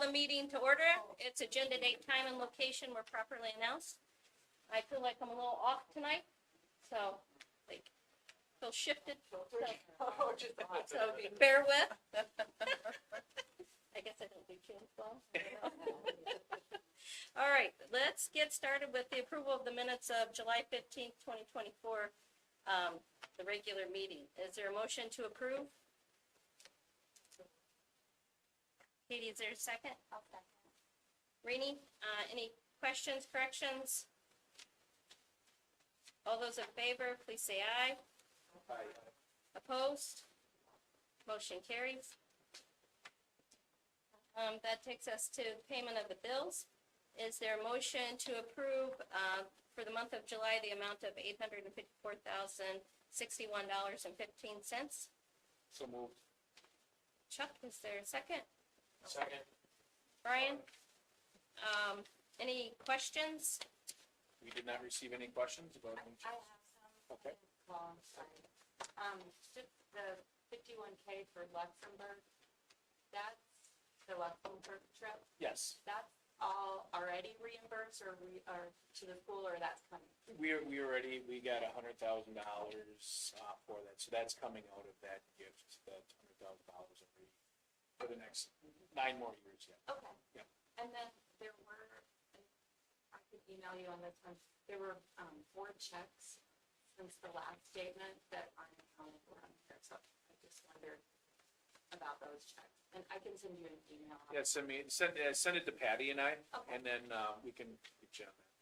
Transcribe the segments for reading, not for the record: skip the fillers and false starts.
the meeting to order. Its agenda, date, time, and location were properly announced. I feel like I'm a little off tonight, so like feel shifted. So bear with. I guess I don't do tunes well. All right, let's get started with the approval of the minutes of July 15th, 2024, the regular meeting. Is there a motion to approve? Katie, is there a second? I'll second. Rainey, any questions, corrections? All those in favor, please say aye. Aye. Opposed? Motion carries. That takes us to payment of the bills. Is there a motion to approve for the month of July the amount of $854,061.15? So moved. Chuck, is there a second? Second. Brian? Any questions? We did not receive any questions about. I have some. Okay. Well, I'm sorry. Just the 51K for Luxembourg, that's the Luxembourg trip, Yes, that's all already reimbursed or to the school, or that's coming? we got $100,000 for that, so that's coming out of that gift, that $100,000 for the next 9 more years, yeah. Okay. Yep. And then there were, I could email you on this one, there were 4 checks since the last statement that aren't accounted for on here, so I just wondered about those checks. And I can send you an email. Yeah, send it to Patty and I, Okay. and then we can get you on that.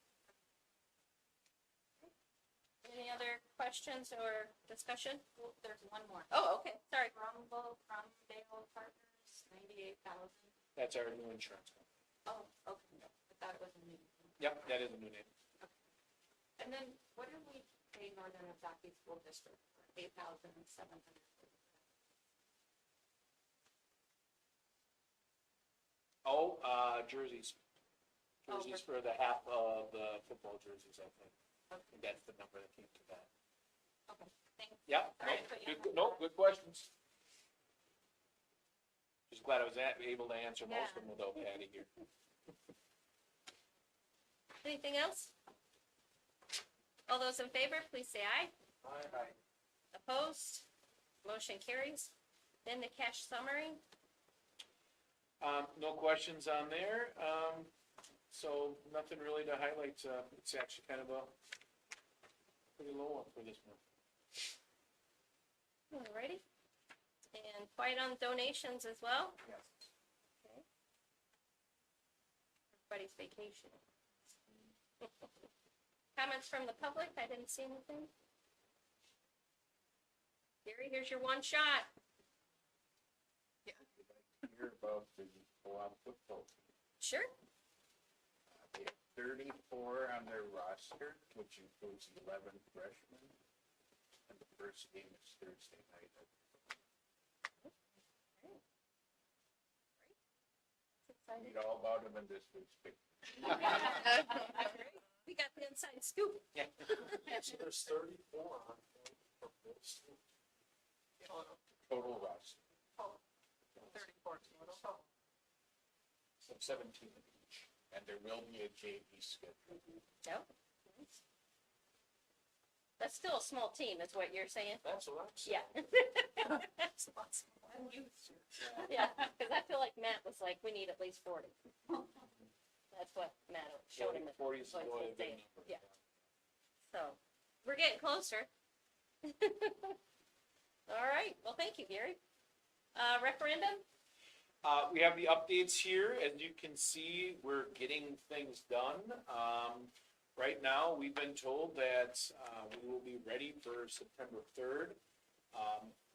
Any other questions or discussion? Well, there's one more. Oh, okay, sorry. Cromwell Partners, 98,000. That's our new insurance company. Oh, okay. I thought it was a new. Yep, that is a new name. And then what do we pay Northern Ozaukee School District for? 8,700. Oh, jerseys. Oh, Jerseys for the half of the football jerseys, I think. Okay. And that's the number that came to that. Okay, thanks. Yeah, Sorry to put you on no, good questions. Just glad I was able to answer most of them without Patty here. Anything else? All those in favor, please say aye. Aye. Opposed? Motion carries. Then the cash summary. No questions on there. So nothing really to highlight. It's actually kind of a pretty low one for this one. Alrighty. And quiet on donations as well. Yes. Okay. Everybody's vacation. Comments from the public? I didn't see anything. Gary, here's your one shot. I'd like to hear about the co-op football team. Sure. They have 34 on their roster, which includes 11 freshmen. And the first game is Thursday night. Read all about them in this week's paper. We got the inside scoop. Yeah. So there's 34 on this. Total roster. 34 total. So 17 of each. And there will be a JV schedule. Yep. That's still a small team, is what you're saying? That's what I'm saying. Yeah. That's lots of youth. Yeah, because I feel like Matt was like, we need at least 40. That's what Matt showed him. 40 is what he really a was good saying. number. Yeah. So, we're getting closer. All right, well, thank you, Gary. Referendum? We have the updates here. As you can see, we're getting things done. Right now, we've been told that we will be ready for September 3rd.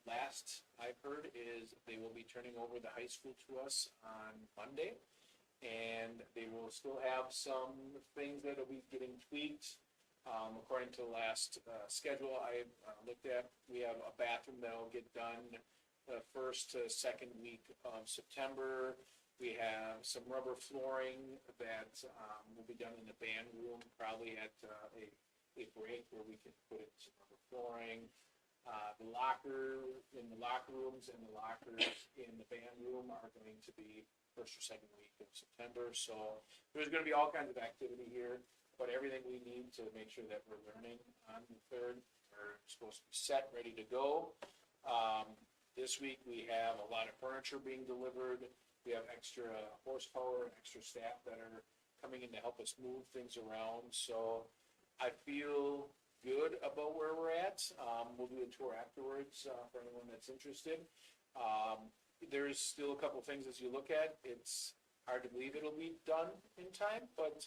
Last I've heard is they will be turning over the high school to us on Monday. And they will still have some things that will be getting tweaked. According to the last schedule I looked at, we have a bathroom that will get done the first to second week of September. We have some rubber flooring that will be done in the band room, probably at a break where we can put in some rubber flooring. The locker, in the locker rooms and the lockers in the band room are going to be first or second week of September. So there's gonna be all kinds of activity here, but everything we need to make sure that we're learning on the third, are supposed to be set, ready to go. This week we have a lot of furniture being delivered. We have extra horsepower, extra staff that are coming in to help us move things around. So I feel good about where we're at. We'll do a tour afterwards, for anyone that's interested. There's still a couple things as you look at. It's hard to believe it'll be done in time, but,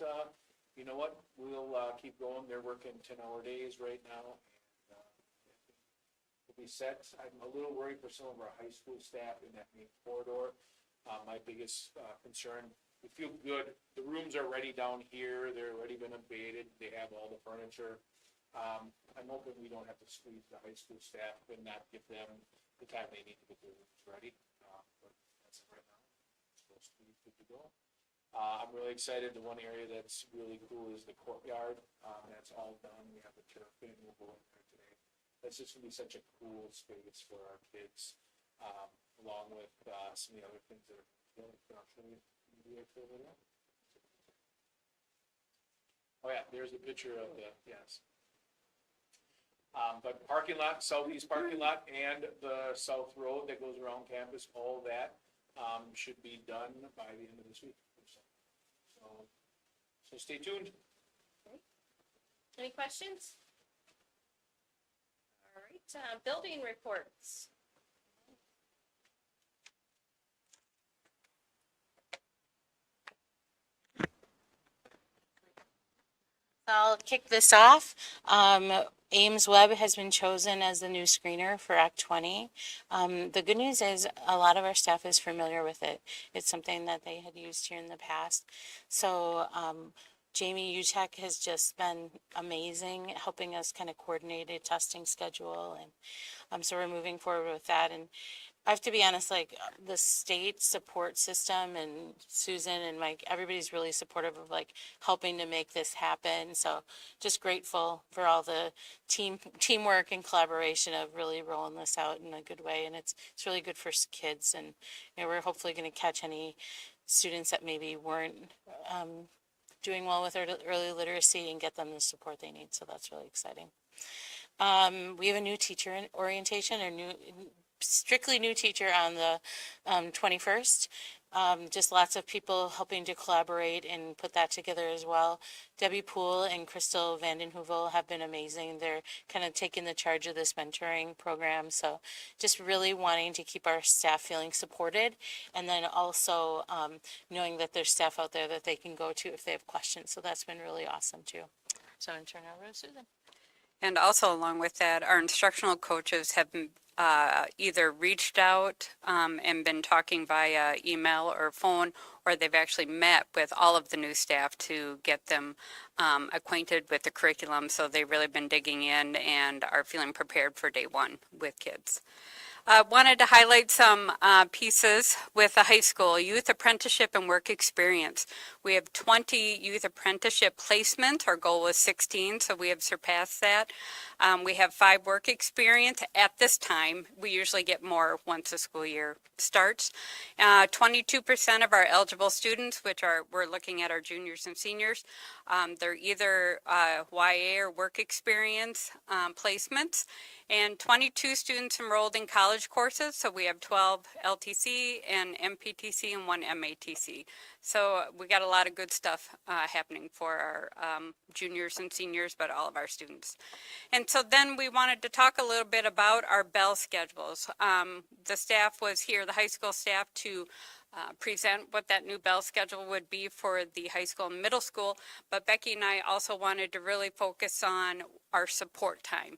you know what? We'll, keep going. They're working 10-hour days right now. And, we'll be set. I'm a little worried for some of our high school staff in that main corridor. My biggest, concern, we feel good. The rooms are ready down here. They're already been abated. They have all the furniture. I'm hoping we don't have to squeeze the high school staff and not give them the time they need to get their rooms ready. But that's it right now. It's supposed to be good to go. I'm really excited. The one area that's really cool is the courtyard. That's all done. We have the turf in. We'll go in there today. That's just gonna be such a cool space for our kids, along with, some of the other things that are, I'll show you. Oh yeah, there's a picture of the, yes. But parking lot, southeast parking lot and the south road that goes around campus, all that, should be done by the end of this week. So stay tuned. Any questions? All right, building reports. I'll kick this off. Ames Web has been chosen as the new screener for Act 20. The good news is a lot of our staff is familiar with it. It's something that they had used here in the past. So Jamie Utek has just been amazing, helping us kind of coordinate a testing schedule. And so we're moving forward with that. And I have to be honest, like the state support system and Susan and Mike, everybody's really supportive of like helping to make this happen. So just grateful for all the teamwork and collaboration of really rolling this out in a good way. And it's really good for kids. And we're hopefully going to catch any students that maybe weren't doing well with early literacy and get them the support they need. So that's really exciting. We have a new teacher orientation, strictly new teacher on the 21st. Just lots of people helping to collaborate and put that together as well. Debbie Poole and Crystal Vanden Heuvel have been amazing. They're kind of taking the charge of this mentoring program. So just really wanting to keep our staff feeling supported, and then also knowing that there's staff out there that they can go to if they have questions. So that's been really awesome too. So I'm going to turn it over to Susan. And also along with that, our instructional coaches have either reached out and been talking via email or phone, or they've actually met with all of the new staff to get them acquainted with the curriculum. So they've really been digging in and are feeling prepared for day one with kids. Wanted to highlight some pieces with the high school youth apprenticeship and work experience. We have 20 youth apprenticeship placements. Our goal was 16, so we have surpassed that. We have 5 work experience at this time. We usually get more once the school year starts. 22% of our eligible students, which we're looking at our juniors and seniors, they're either YA or work experience placements. And 22 students enrolled in college courses, so we have 12 LTC and MPTC and 1 MATC. So we got a lot of good stuff happening for our juniors and seniors, but all of our students. And so then we wanted to talk a little bit about our bell schedules. The staff was here, the high school staff, to present what that new bell schedule would be for the high school and middle school, but Becky and I also wanted to really focus on our support time.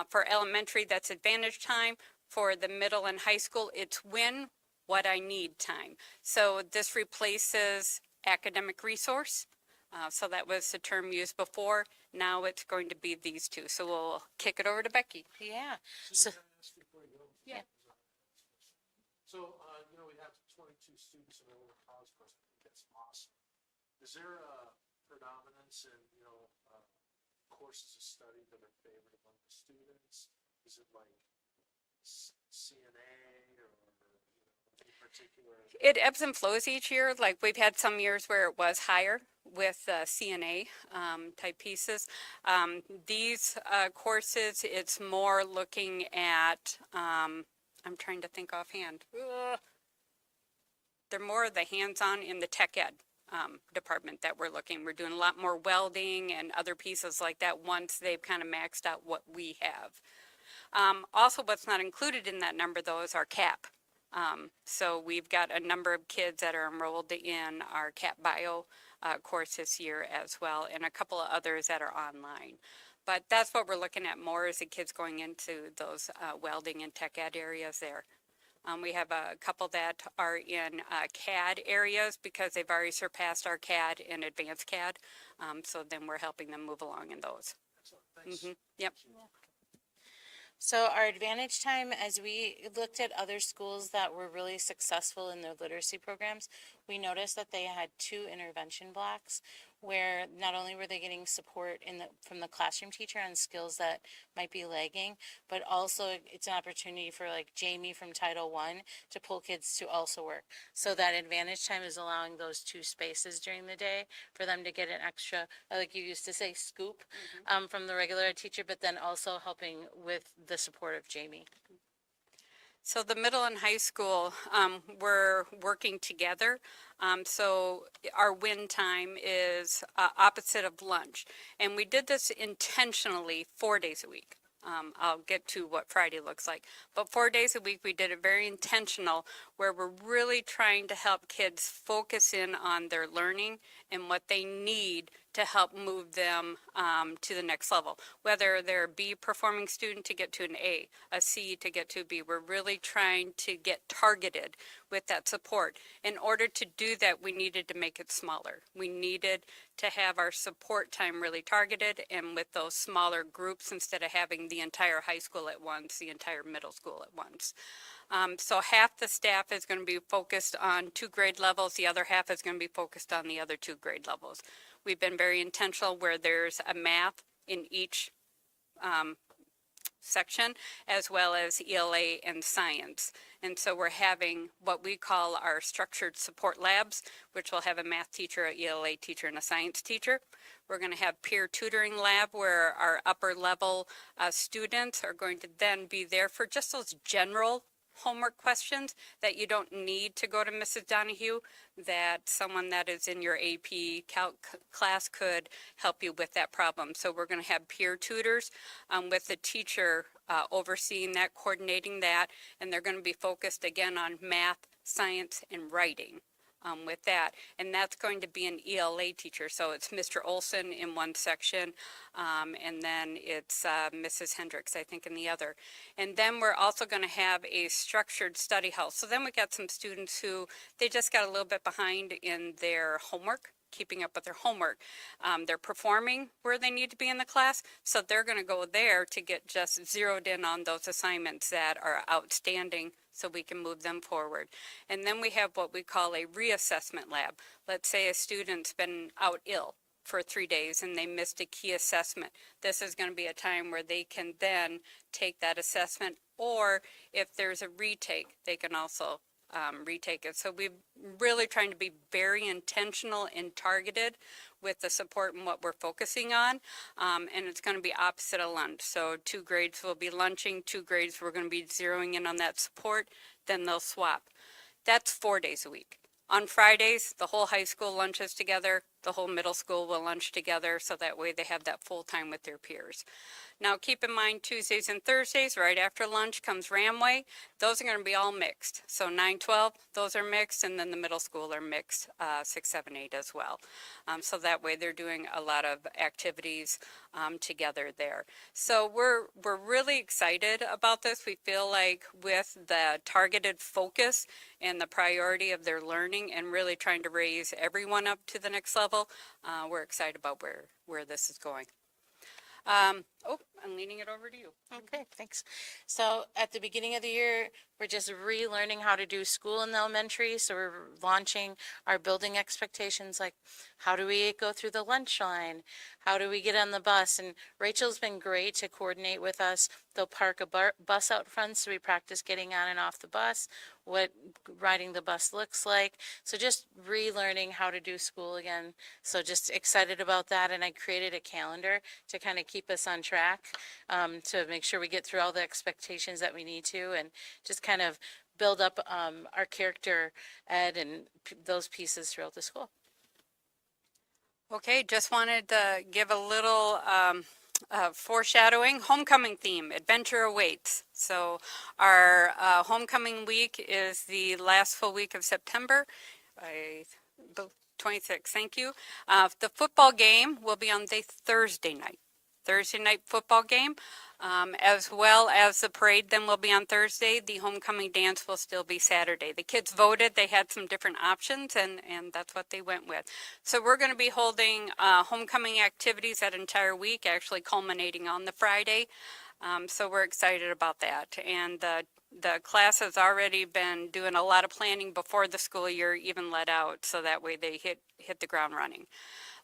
For elementary, that's advantage time. For the middle and high school, it's when, what I need time. So this replaces academic resource. So that was the term used before. Now it's going to be these two. So we'll kick it over to Becky. Yeah. So, So, can I ask you before you go? Yeah. So, we have 22 students in a college course. I think that's awesome. Is there a predominance in, courses of study that are favored among the students? Is it like CNA or, any particular? It ebbs and flows each year. Like we've had some years where it was higher with CNA type pieces. These courses, it's more looking at, I'm trying to think offhand. They're more of the hands-on in the tech ed department that we're looking. We're doing a lot more welding and other pieces like that once they've kind of maxed out what we have. Also, what's not included in that number though is our CAP. So we've got a number of kids that are enrolled in our CAP Bio course this year as well, and a couple of others that are online. But that's what we're looking at more, is the kids going into those welding and tech ed areas there. We have a couple that are in CAD areas because they've already surpassed our CAD and advanced CAD. So then we're helping them move along in those. Excellent, thanks. Yep. So our advantage time, as we looked at other schools that were really successful in their literacy programs, we noticed that they had 2 intervention blocks where not only were they getting support from the classroom teacher on skills that might be lagging, but also it's an opportunity for like Jamie from Title I to pull kids to also work. So that advantage time is allowing those 2 spaces during the day for them to get an extra, like you used to say, scoop from the regular ed teacher, but then also helping with the support of Jamie. So the middle and high school, we're working together. So our win time is opposite of lunch. And we did this intentionally 4 days a week. I'll get to what Friday looks like. But 4 days a week, we did it very intentional, where we're really trying to help kids focus in on their learning and what they need to help move them to the next level. Whether they're a B performing student to get to an A, a C to get to a B, we're really trying to get targeted with that support. In order to do that, we needed to make it smaller. We needed to have our support time really targeted and with those smaller groups instead of having the entire high school at once, the entire middle school at once. So half the staff is going to be focused on 2 grade levels. The other half is going to be focused on the other 2 grade levels. We've been very intentional where there's a math in each section, as well as ELA and science. And so we're having what we call our structured support labs, which will have a math teacher, a ELA teacher, and a science teacher. We're going to have peer tutoring lab where our upper level students are going to then be there for just those general homework questions that you don't need to go to Mrs. Donahue, that someone that is in your AP Calc class could help you with that problem. So we're going to have peer tutors with the teacher overseeing that, coordinating that, and they're going to be focused again on math, science, and writing. With that, and that's going to be an ELA teacher. So it's Mr. Olson in one section, and then it's Mrs. Hendricks, I think, in the other. And then we're also going to have a structured study house. So then we got some students who, they just got a little bit behind in their homework, keeping up with their homework. They're performing where they need to be in the class, so they're going to go there to get just zeroed in on those assignments that are outstanding so we can move them forward. And then we have what we call a reassessment lab. Let's say a student's been out ill for 3 days and they missed a key assessment. This is going to be a time where they can then take that assessment, or if there's a retake, they can also retake it. So we're really trying to be very intentional and targeted with the support and what we're focusing on. And it's going to be opposite of lunch. So 2 grades will be lunching, 2 grades we're going to be zeroing in on that support, then they'll swap. That's 4 days a week. On Fridays, the whole high school lunches together, the whole middle school will lunch together, so that way they have that full time with their peers. Now keep in mind Tuesdays and Thursdays, right after lunch comes Ramway. Those are going to be all mixed. So 9, 12, those are mixed, and then the middle school are mixed, 6, 7, 8 as well. So that way they're doing a lot of activities together there. So we're really excited about this. We feel like with the targeted focus and the priority of their learning and really trying to raise everyone up to the next level, we're excited about where this is going. I'm leaning it over to you. Okay, thanks. So at the beginning of the year, we're just relearning how to do school in the elementary. So we're launching our building expectations, like how do we go through the lunch line? How do we get on the bus? And Rachel's been great to coordinate with us. They'll park a bus out front so we practice getting on and off the bus, what riding the bus looks like. So just relearning how to do school again. So just excited about that. And I created a calendar to kind of keep us on track, to make sure we get through all the expectations that we need to, and just kind of build up our character, ed, and those pieces throughout the school. Okay, just wanted to give a little foreshadowing. Homecoming theme, adventure awaits. So our homecoming week is the last full week of September. 26th, thank you. The football game will be on the Thursday night football game, as well as the parade then will be on Thursday. The homecoming dance will still be Saturday. The kids voted, they had some different options, and that's what they went with. So we're going to be holding homecoming activities that entire week, actually culminating on the Friday. So we're excited about that. And the class has already been doing a lot of planning before the school year even let out, so that way they hit the ground running.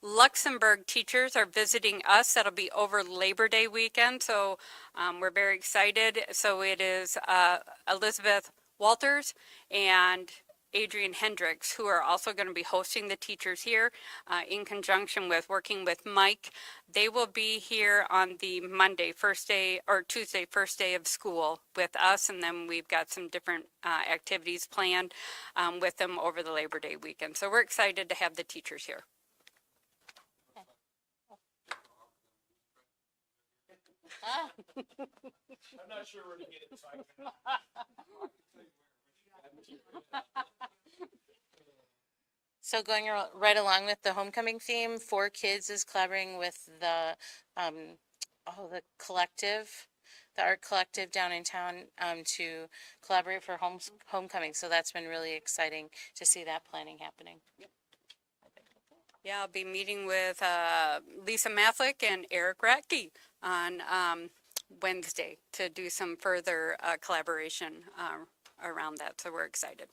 Luxembourg teachers are visiting us. That'll be over Labor Day weekend, so we're very excited. So it is Elizabeth Walters and Adrian Hendricks, who are also going to be hosting the teachers here in conjunction with working with Mike. They will be here on the Monday, first day, or Tuesday, first day of school with us, and then we've got some different activities planned with them over the Labor Day weekend. So we're excited to have the teachers here. I'm not sure where to get it, so I can. So going right along with the homecoming theme, 4Kids is collaborating with the collective, the art collective down in town, to collaborate for homecoming. So that's been really exciting to see that planning happening. Yeah, I'll be meeting with Lisa Mathlick and Eric Ratke on Wednesday to do some further collaboration around that. So we're excited.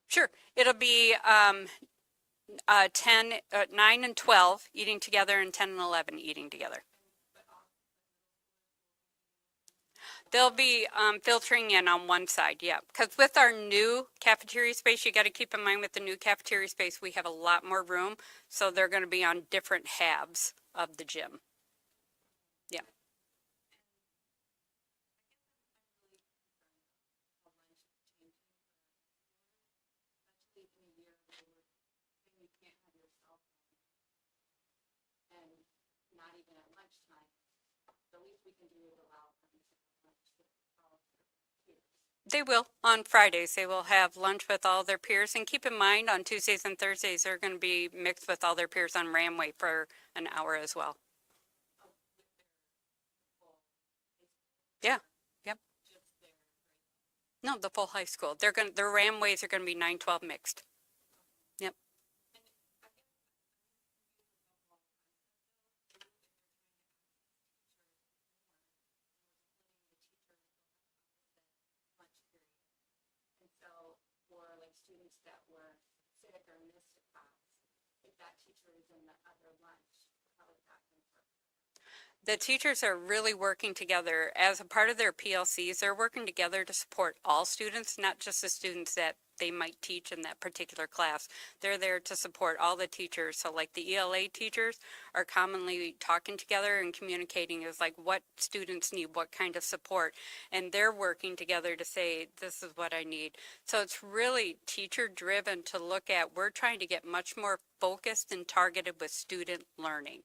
Sure, it'll be 9 and 12 eating together, and 10 and 11 eating together. They'll be filtering in on one side, yeah. Because with our new cafeteria space, you got to keep in mind with the new cafeteria space, we have a lot more room. So they're going to be on different halves of the gym. Yeah. And not even at lunchtime, the least we can do is allow them to have lunch with all of their peers. They will. On Fridays, they will have lunch with all their peers. And keep in mind, on Tuesdays and Thursdays, they're going to be mixed with all their peers on Ramway for an hour as well. Yeah. Yep. No, the full high school. Their Ramways are going to be 9-12 mixed. Yep. And so for like students that were sick or missed a class, if that teacher is in the other lunch, how is that going to work? The teachers are really working together as a part of their PLCs. They're working together to support all students, not just the students that they might teach in that particular class. They're there to support all the teachers. So like the ELA teachers are commonly talking together and communicating as like what students need, what kind of support. And they're working together to say, this is what I need. So it's really teacher driven to look at, we're trying to get much more focused and targeted with student learning.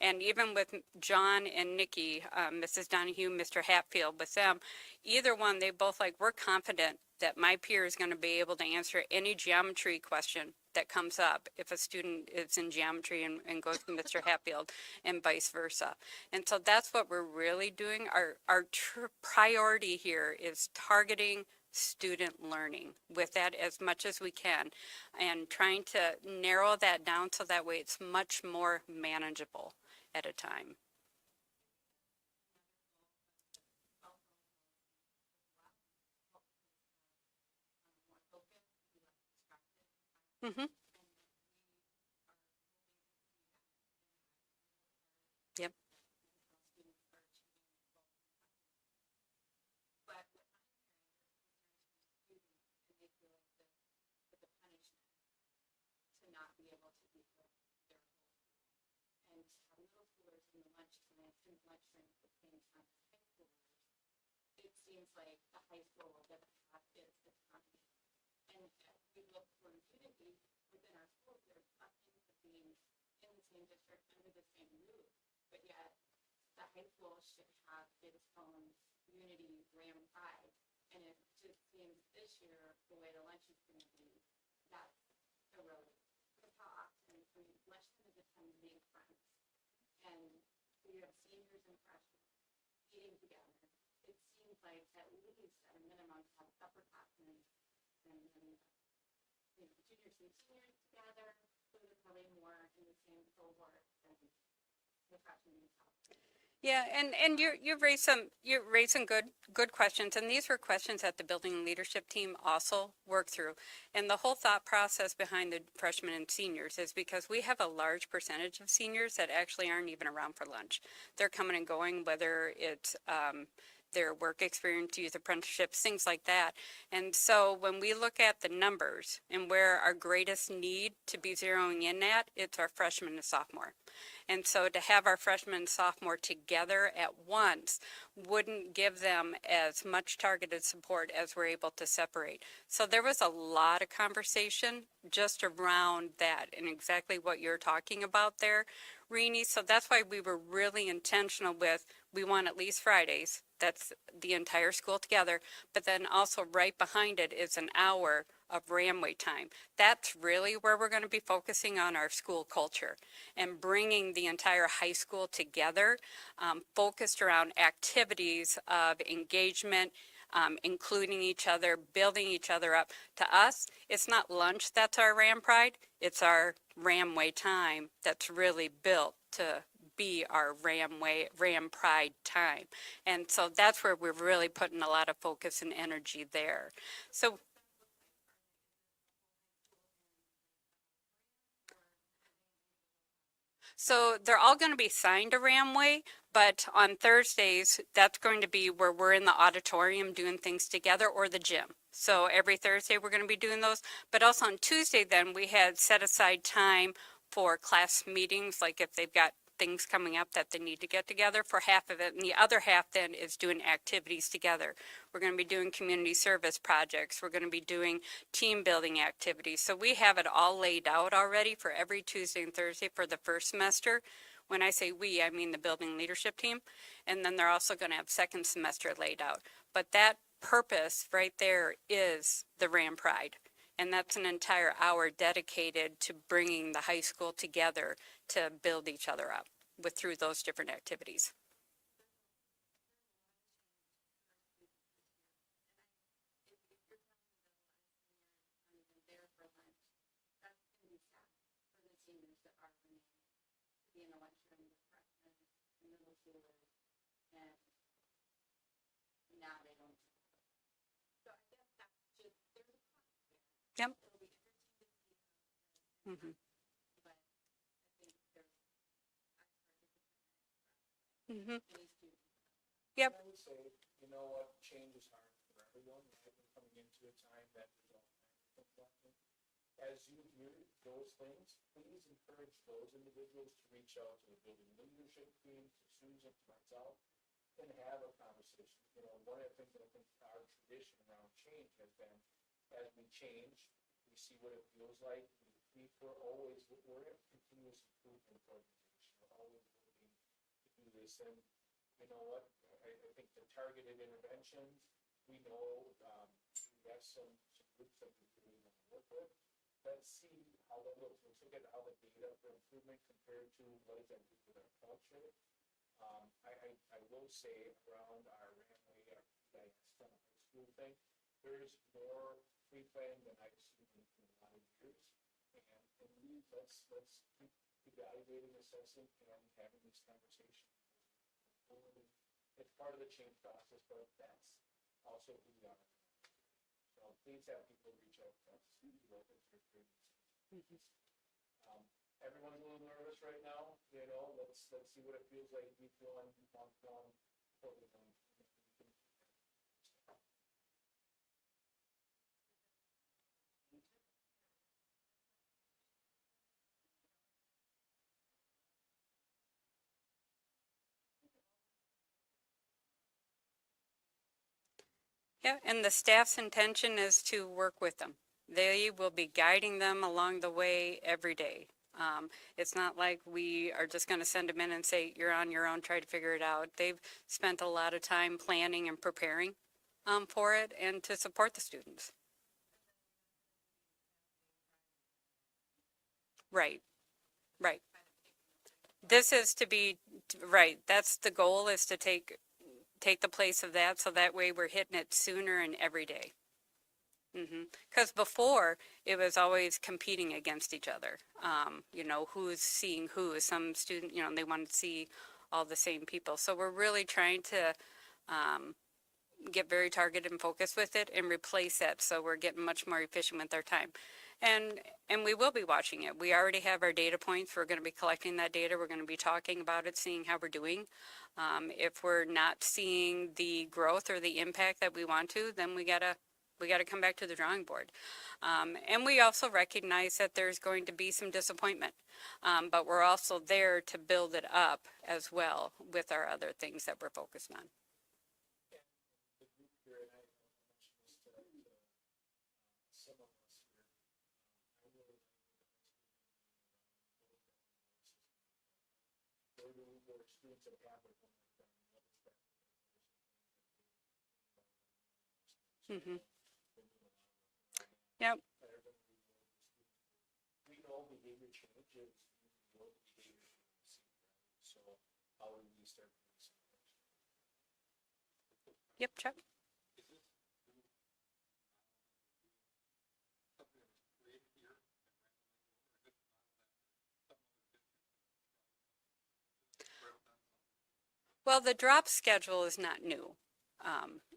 And even with John and Nikki, Mrs. Donahue, Mr. Hatfield, with them, either one, they both like, we're confident that my peer is going to be able to answer any geometry question that comes up if a student is in geometry and goes to Mr. Hatfield and vice versa. And so that's what we're really doing. Our priority here is targeting student learning with that as much as we can and trying to narrow that down so that way it's much more manageable at a time. Mm-hmm. Yep. To not be able to be their whole. And to have middle schoolers in the lunch time, in lunchroom at the same time as high schoolers, it seems like the high school will get half its autonomy. And as we look for unity within our schools, there's nothing to being in the same district under the same roof. But yet, the high school should have its own unity, Ram pride. And it just seems this year, the way the lunch is going to be, that's eroded. Because how often we lunchtime is a time to make friends. And so you have seniors and freshmen eating together. It seems like at least at a minimum to have upperclassmen and juniors and seniors together, so they're probably more in the same cohort than the freshmen and sophomores. Yeah, and you've raised some good questions, and these were questions that the building leadership team also worked through. And the whole thought process behind the freshmen and seniors is because we have a large percentage of seniors that actually aren't even around for lunch. They're coming and going, whether it's their work experience, youth apprenticeships, things like that. And so when we look at the numbers and where our greatest need to be zeroing in at, it's our freshman and sophomore. And so to have our freshman and sophomore together at once wouldn't give them as much targeted support as we're able to separate. So there was a lot of conversation just around that and exactly what you're talking about there, Rini. So that's why we were really intentional with, we want at least Fridays. That's the entire school together. But then also right behind it is an hour of Ramway time. That's really where we're going to be focusing on our school culture and bringing the entire high school together, focused around activities of engagement, including each other, building each other up. To us, it's not lunch that's our Ram Pride, it's our Ramway time that's really built to be our Ram Pride time. And so that's where we're really putting a lot of focus and energy there. So they're all going to be signed to Ramway, but on Thursdays, that's going to be where we're in the auditorium doing things together or the gym. So every Thursday, we're going to be doing those. But also on Tuesday, then, we had set aside time for class meetings, like if they've got things coming up that they need to get together for half of it. And the other half then is doing activities together. We're going to be doing community service projects. We're going to be doing team building activities. So we have it all laid out already for every Tuesday and Thursday for the first semester. When I say we, I mean the building leadership team. And then they're also going to have second semester laid out. But that purpose right there is the Ram Pride. And that's an entire hour dedicated to bringing the high school together to build each other up through those different activities. There for lunch, that's going to be sad for the seniors that are going to be in the lunchroom with freshmen and middle schoolers, and now they don't. So I guess that's just, there's a cost there. Yep. It'll be interesting to see how Mm-hmm. but I think there's, Mm-hmm. any student. Yep. I would say, you know what, change is hard for everyone. I've been coming into a time that there's all kinds of conflicting. As you hear those things, please encourage those individuals to reach out to the building leadership team, to Susan, to myself, and have a conversation. You know, one of the things that I think our tradition around change has been, as we change, we see what it feels like. We're a continuous improvement organization. We're always looking to do this. And you know what, I think the targeted interventions, we know we have some groups that we really want to work with. Let's see how that looks. Let's look at how the data for improvement compared to what does that do with our culture. I will say around our Ramway, our PIS from the high school thing, there's more pre-planning than I've seen in a lot of years. And let's keep evaluating, assessing, and having these conversations. It's part of the change process, but that's also who we are. So please have people reach out to us. Everyone's a little nervous right now, you know, let's see what it feels like to be feeling month long before we're going. Yeah, and the staff's intention is to work with them. They will be guiding them along the way every day. It's not like we are just going to send them in and say, you're on your own, try to figure it out. They've spent a lot of time planning and preparing for it and to support the students. Right, right. This is to be, right, that's the goal, is to take the place of that, so that way we're hitting it sooner and every day. Because before, it was always competing against each other. You know, who's seeing who. Some student, you know, they want to see all the same people. So we're really trying to get very targeted and focused with it and replace that, so we're getting much more efficient with our time. And we will be watching it. We already have our data points. We're going to be collecting that data. We're going to be talking about it, seeing how we're doing. If we're not seeing the growth or the impact that we want to, then we gotta come back to the drawing board. And we also recognize that there's going to be some disappointment, but we're also there to build it up as well with our other things that we're focused on. The group here, and I mentioned this to some of us here, I really like where students that have their homework done, what is that? Yep. We know behavior changes, we know behavior changes, so how do we start doing something? Yep, Chuck. Well, the drop schedule is not new,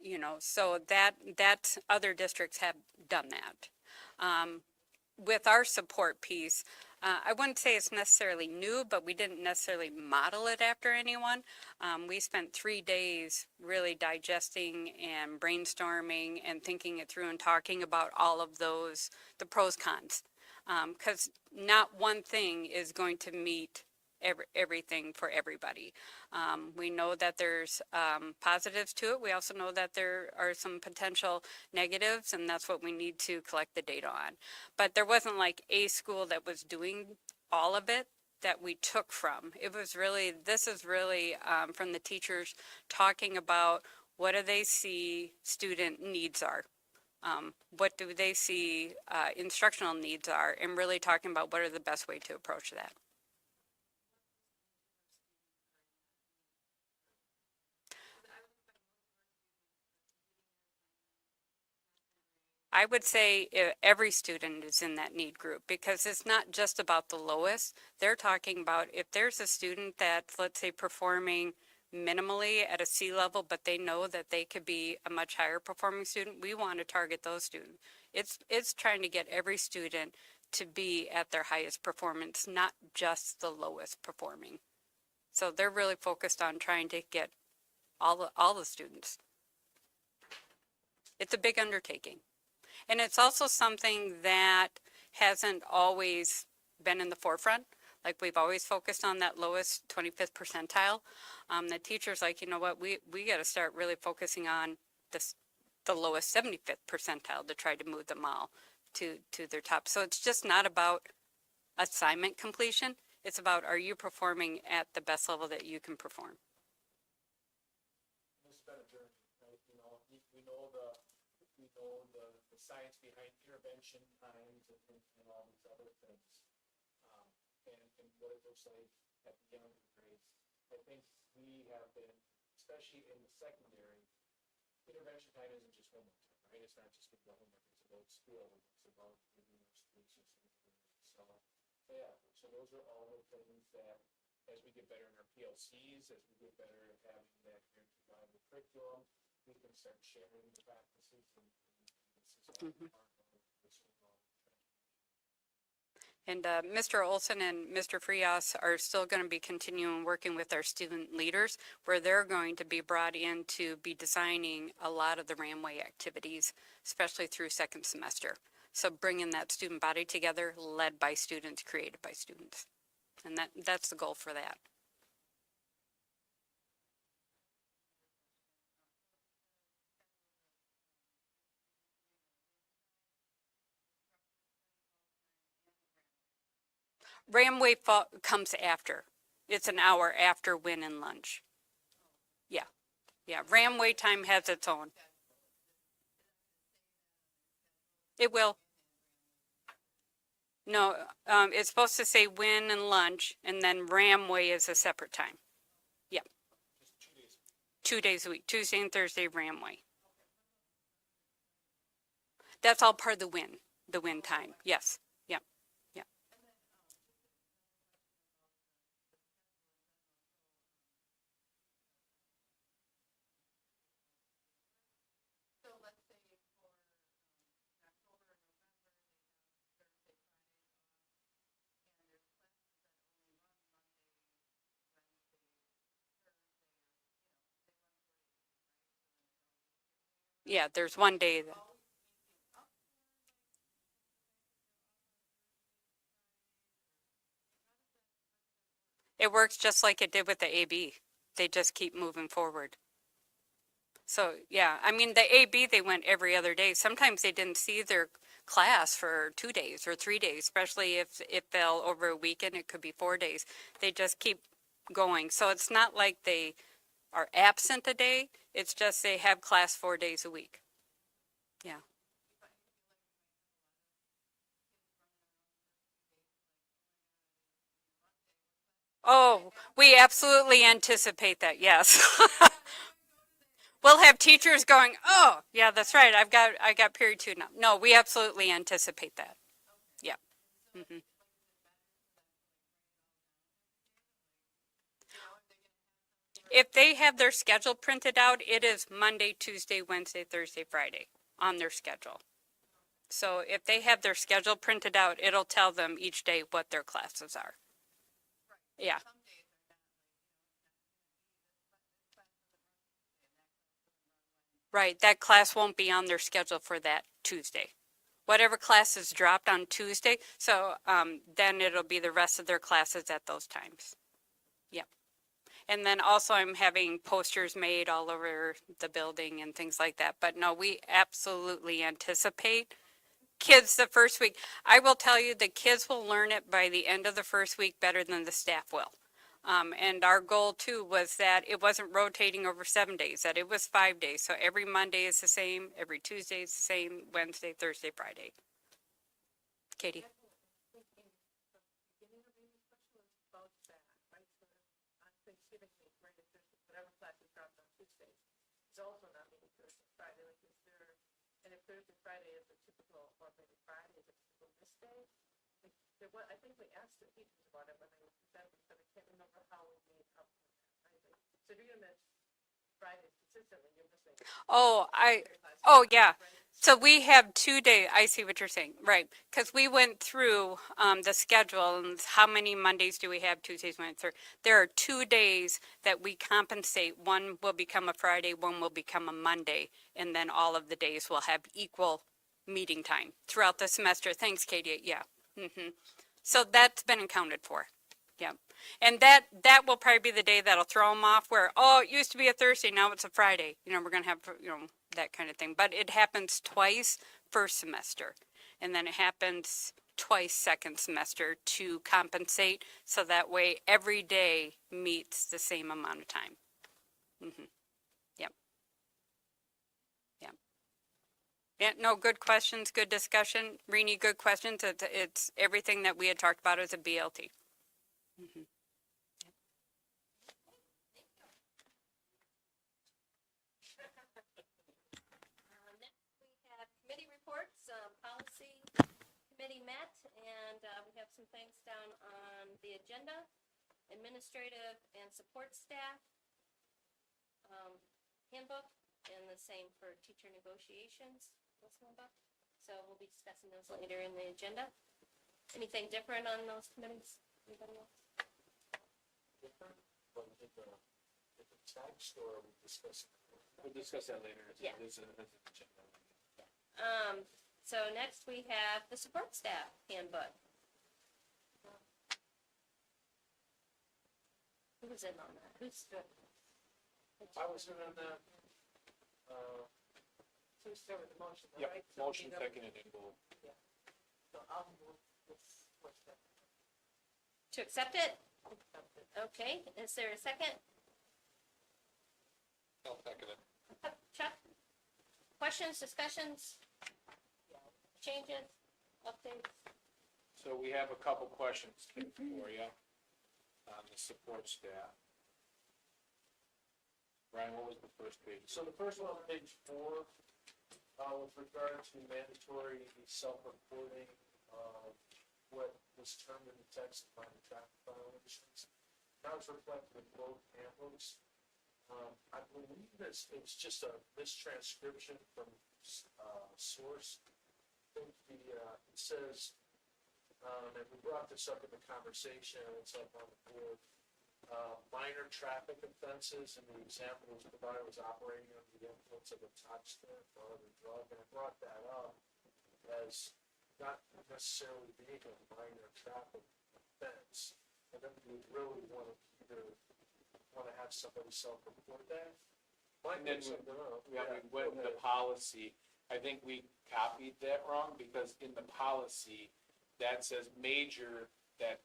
you know, so that other districts have done that. With our support piece, I wouldn't say it's necessarily new, but we didn't necessarily model it after anyone. We spent 3 days really digesting and brainstorming and thinking it through and talking about all of those, the pros, cons. Because not one thing is going to meet everything for everybody. We know that there's positives to it. We also know that there are some potential negatives, and that's what we need to collect the data on. But there wasn't like a school that was doing all of it that we took from. It was really, this is really from the teachers talking about what do they see student needs are. What do they see instructional needs are, and really talking about what are the best way to approach that. I would say every student is in that need group, because it's not just about the lowest. They're talking about if there's a student that's, let's say, performing minimally at a C level, but they know that they could be a much higher performing student, we want to target those students. It's trying to get every student to be at their highest performance, not just the lowest performing. So they're really focused on trying to get all the students. It's a big undertaking. And it's also something that hasn't always been in the forefront. Like, we've always focused on that lowest 25th percentile. The teacher's like, you know what, we got to start really focusing on the lowest 75th percentile to try to move them all to their top. So it's just not about assignment completion. It's about, are you performing at the best level that you can perform? This has been a journey, right? You know, we know we know the science behind intervention times and all these other things. And what it looks like at the younger grades. I think we have been, especially in the secondary, intervention time isn't just homework time, right? It's not just about homework, it's about school, it's about giving our students just so, yeah, so those are all the things that, as we get better in our PLCs, as we get better at having that the curriculum, we can start sharing the practices and this is all part of this overall transformation. And Mr. Olson and Mr. Frias are still going to be continuing working with our student leaders, where they're going to be brought in to be designing a lot of the Ramway activities, especially through second semester. So bringing that student body together, led by students, created by students. And that's the goal for that. Ramway comes after. It's an hour after Win and lunch. Yeah. Yeah. Ramway time has its own. It will. No, it's supposed to say Win and lunch, and then Ramway is a separate time. Yeah. Just 2 days. 2 days a week, Tuesday and Thursday, Ramway. That's all part of the Win time. Yes. Yeah. Yeah. Yeah, there's one day that. It works just like it did with the AB. They just keep moving forward. So, yeah, I mean, the AB, they went every other day. Sometimes they didn't see their class for 2 days or 3 days, especially if it fell over a weekend, it could be 4 days. They just keep going. So it's not like they are absent a day. It's just they have class 4 days a week. Yeah. Oh, we absolutely anticipate that. Yes. We'll have teachers going, "Oh, yeah, that's right. I got period 2 now." No, we absolutely anticipate that. Yeah. Hmm. If they have their schedule printed out, it is Monday, Tuesday, Wednesday, Thursday, Friday on their schedule. So if they have their schedule printed out, it'll tell them each day what their classes are. Yeah. Right, that class won't be on their schedule for that Tuesday. Whatever class is dropped on Tuesday, so then it'll be the rest of their classes at those times. Yep. And then also I'm having posters made all over the building and things like that. But no, we absolutely anticipate kids the first week. I will tell you, the kids will learn it by the end of the first week better than the staff will. And our goal too was that it wasn't rotating over 7 days, that it was 5 days. So every Monday is the same, every Tuesday is the same, Wednesday, Thursday, Friday. Katie? Thursday, Friday is a typical, or maybe Friday is a typical miss day. There was, I think we asked the teachers about it when they were presenting, but I can't remember how we made up for that. Right? So if you're gonna miss Fridays consistently, you're missing. Oh, yeah. So we have 2 days, I see what you're saying, right? Because we went through the schedule and how many Mondays do we have, Tuesdays, Wednesdays. There are 2 days that we compensate. One will become a Friday, one will become a Monday, and then all of the days will have equal meeting time throughout the semester. Thanks, Katie. Yeah. So that's been accounted for. Yeah. And that will probably be the day that'll throw them off where, oh, it used to be a Thursday, now it's a Friday. You know, we're going to have, you know, that kind of thing. But it happens twice first semester. And then it happens twice second semester to compensate. So that way every day meets the same amount of time. Yep. Yep. Yeah, no, good questions, good discussion. Rini, good questions. It's everything that we had talked about as a BLT. Mhm. Next, we have committee reports, policy committee met, and we have some things down on the agenda. Administrative and support staff, handbook, and the same for teacher negotiations, those handbook. So we'll be discussing those later in the agenda. Anything different on those committees? Anybody else? Different, but in the text, or are we discussing? We'll discuss that later. Yeah. This is an agenda. So next we have the support staff handbook. Who was in on that? Who's? I was in on that, So we start with the motion, all Yep, right? So we motion need a- seconded and we'll, So I'll move this, what's that? To accept it? Accepted. Okay, is there a second? I'll second it. Chuck? Questions, discussions, changes, updates? So we have a couple questions for you on the support staff. Brian, what was the first page? so the first one on page 4, with regard to mandatory self-reporting of what was termed in the text of minor traffic violations. That was reflected in both handbooks. I believe it's just a mistranscription from, source. I think it says, and we brought this up in the conversation, and it's up on the board. Minor traffic offenses, and the example was provided was operating under the influence of a touchstone or other drug, and I brought that up as not necessarily being a minor traffic offense, and then we really want to have somebody self-report that. Might And then make something up. We Yeah, went with the policy. I think we copied that wrong because in the policy, that says major, that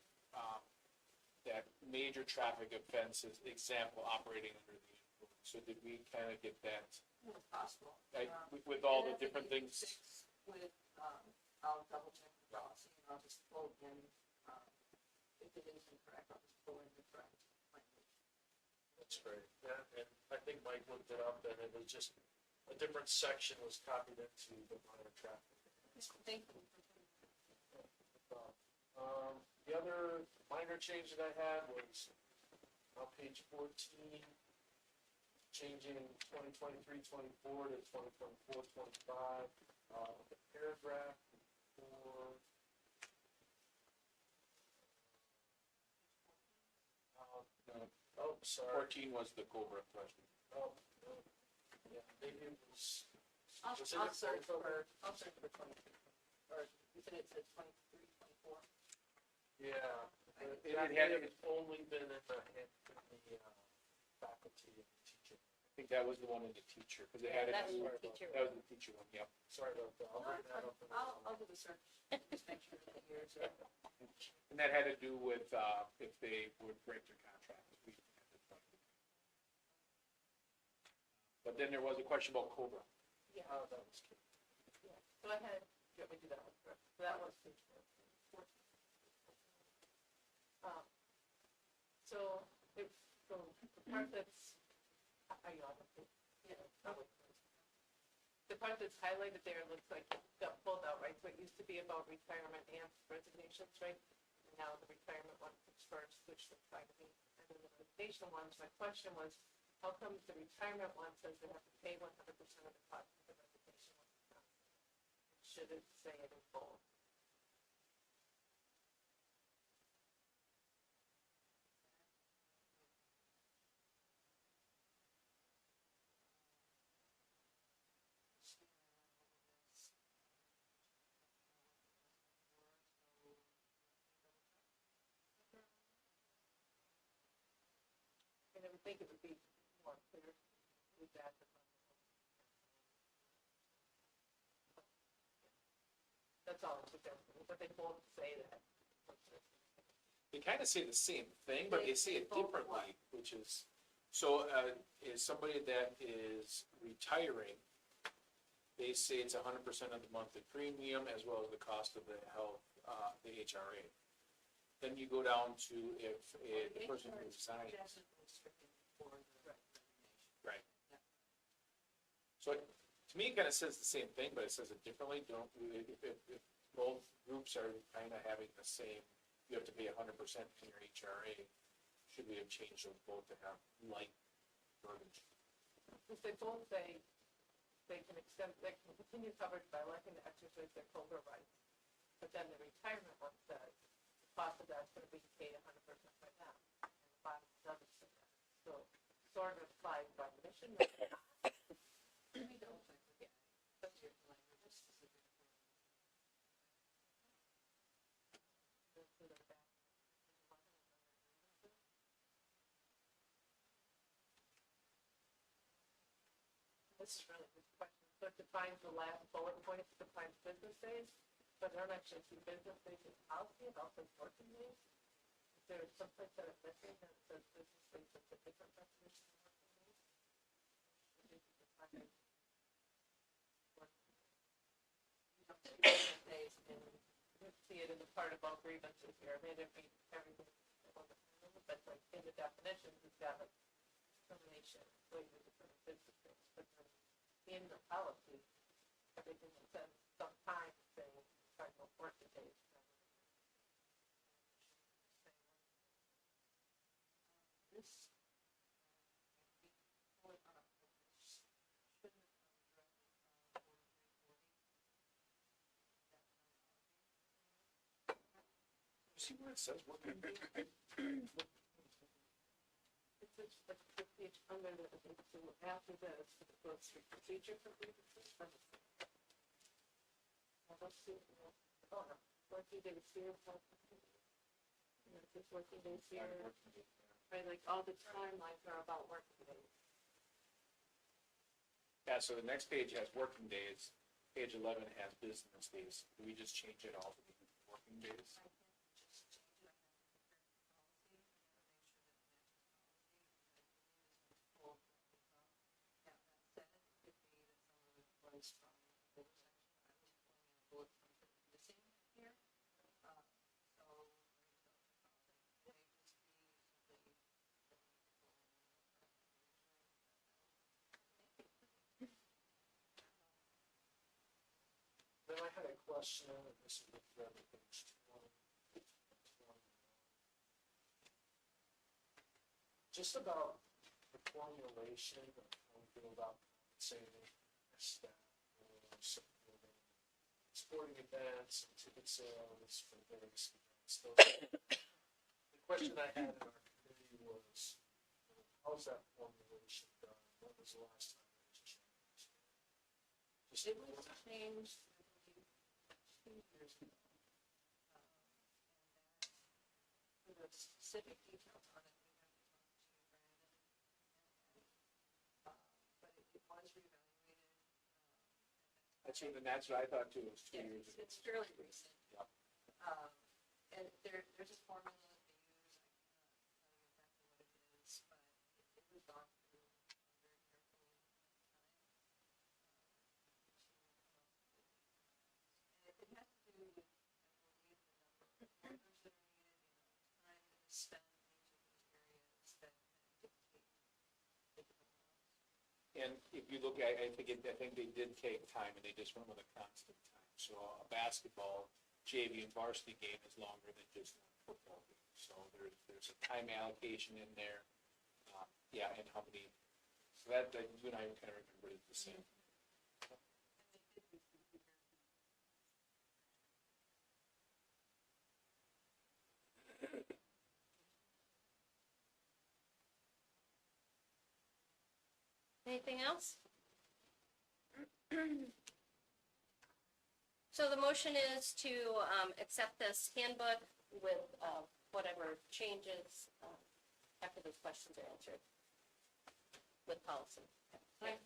major traffic offenses, example, operating under the influence. So did we kind of get that, It's possible. with all And the I think different it things? fits With, I'll double check the policy, and I'll just pull in, if it is incorrect, I'll just pull in the correct language. That's great. Yeah, and I think Mike looked it up, and it was just a different section was copied into the minor traffic. Thank you. The other minor change that I had was on page 14, changing 2023-24 to 2024-25, the paragraph for sorry. 14 was the Cobra question. Oh, no. Yeah, maybe it was. I'll was it search for- I'll search for 23, or you said it said 23, 24? Yeah, it It had had- only been in the faculty and teaching. I think that was the one in the teacher, because it had it. That's the Sorry about teacher. That was the teacher one, yep. Sorry about that. I'll bring that up. in a I'll moment. do the search, just make sure that yours are. And that had to do with, if they would break their contract. But then there was a question about Cobra. Yeah, Oh, that was good. yeah. So I had, you want me to do that one first? So that was page 14. So, the part that's, are you on the page? Yeah. The part that's highlighted there looks like it got pulled out, right? So it used to be about retirement and resignations, right? And now the retirement one comes first, which looks fine to me. And then the resignation ones, my question was, how come the retirement one says they have to pay 100% of the cost of the resignation one? Should it say it in full? And I would think it would be more clear with that. That's all, but they both say that. They kind of say the same thing, but they say it differently, which is, so, is somebody that is retiring, they they say it's 100% of the monthly premium as well as the cost of the health, the HRA. Then you go down to if the person who resigned. Right. So to me, it kind of says the same thing, but it says it differently. Don't, if both groups are kind of having the same, you have to pay 100% in your HRA, should we have changed those both to have like verbiage? Because they both say they can extend, they can continue coverage by electing to exercise their COBRA rights. But then the retirement one says, the cost of that's gonna be paid 100% by them. And the bottom doesn't say that. So sort of applies by mission. We don't think we get. That's your language is specific. This is really good question. So it defines the last bullet point, it defines business days, but I don't actually see business days in policy, it also says working days. If there's someplace that it's missing, that it says business days with a different definition of working days. Should we define it? You don't see business days in, you see it in the part about grievances here, I mean, it'd be everything, but like in the definitions, it's got like termination, waiting to determine business days, but then in the policy, everything that says sometimes saying, talking about working days. This. See where it says working day? It's just like the page under the, so after this, it goes through procedure for grievances. Well, let's see, oh, no, working days here. Just working days here, right, like all the timelines are about working days. Yeah, so the next page has working days, page 11 has business days. Do we just change it all to be working days? Then I had a question, and this is for page 20. Just about the formulation of how we feel about saving staff or supporting sporting events and ticket sales for various events. So the question I had in our committee was, how's that formulation done? When was the last time it was changed? Just It was changed, I believe, 2 years ago. For the specific details on it, we have to talk to Brandon. But it was reevaluated. That's what I thought too, it was 2 years ago. It's fairly recent. Yep. And there's a formula that they use, I cannot tell you exactly what it is, but it was gone through very carefully at the time. And it has to do with, I believe, the number of orders that are needed, the amount of time that is spent in each of those areas that dictate the different amounts. And if you look at, I think they did take time and they just went with a constant time. So a basketball JV and varsity game is longer than just one football game. So there's a time allocation in there. Yeah, and how many, so that you and I kind of remember it the same. Anything else? So the motion is to, accept this handbook with, whatever changes, after those questions are answered. With policy. Okay.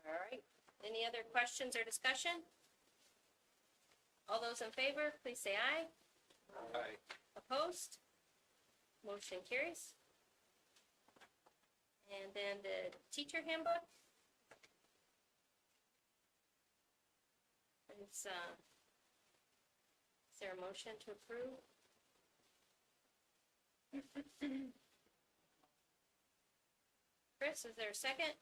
All right, any other questions or discussion? All those in favor, please say aye. Aye. Opposed? Motion carries. And then the teacher handbook. Is there a motion to approve? Chris, is there a second?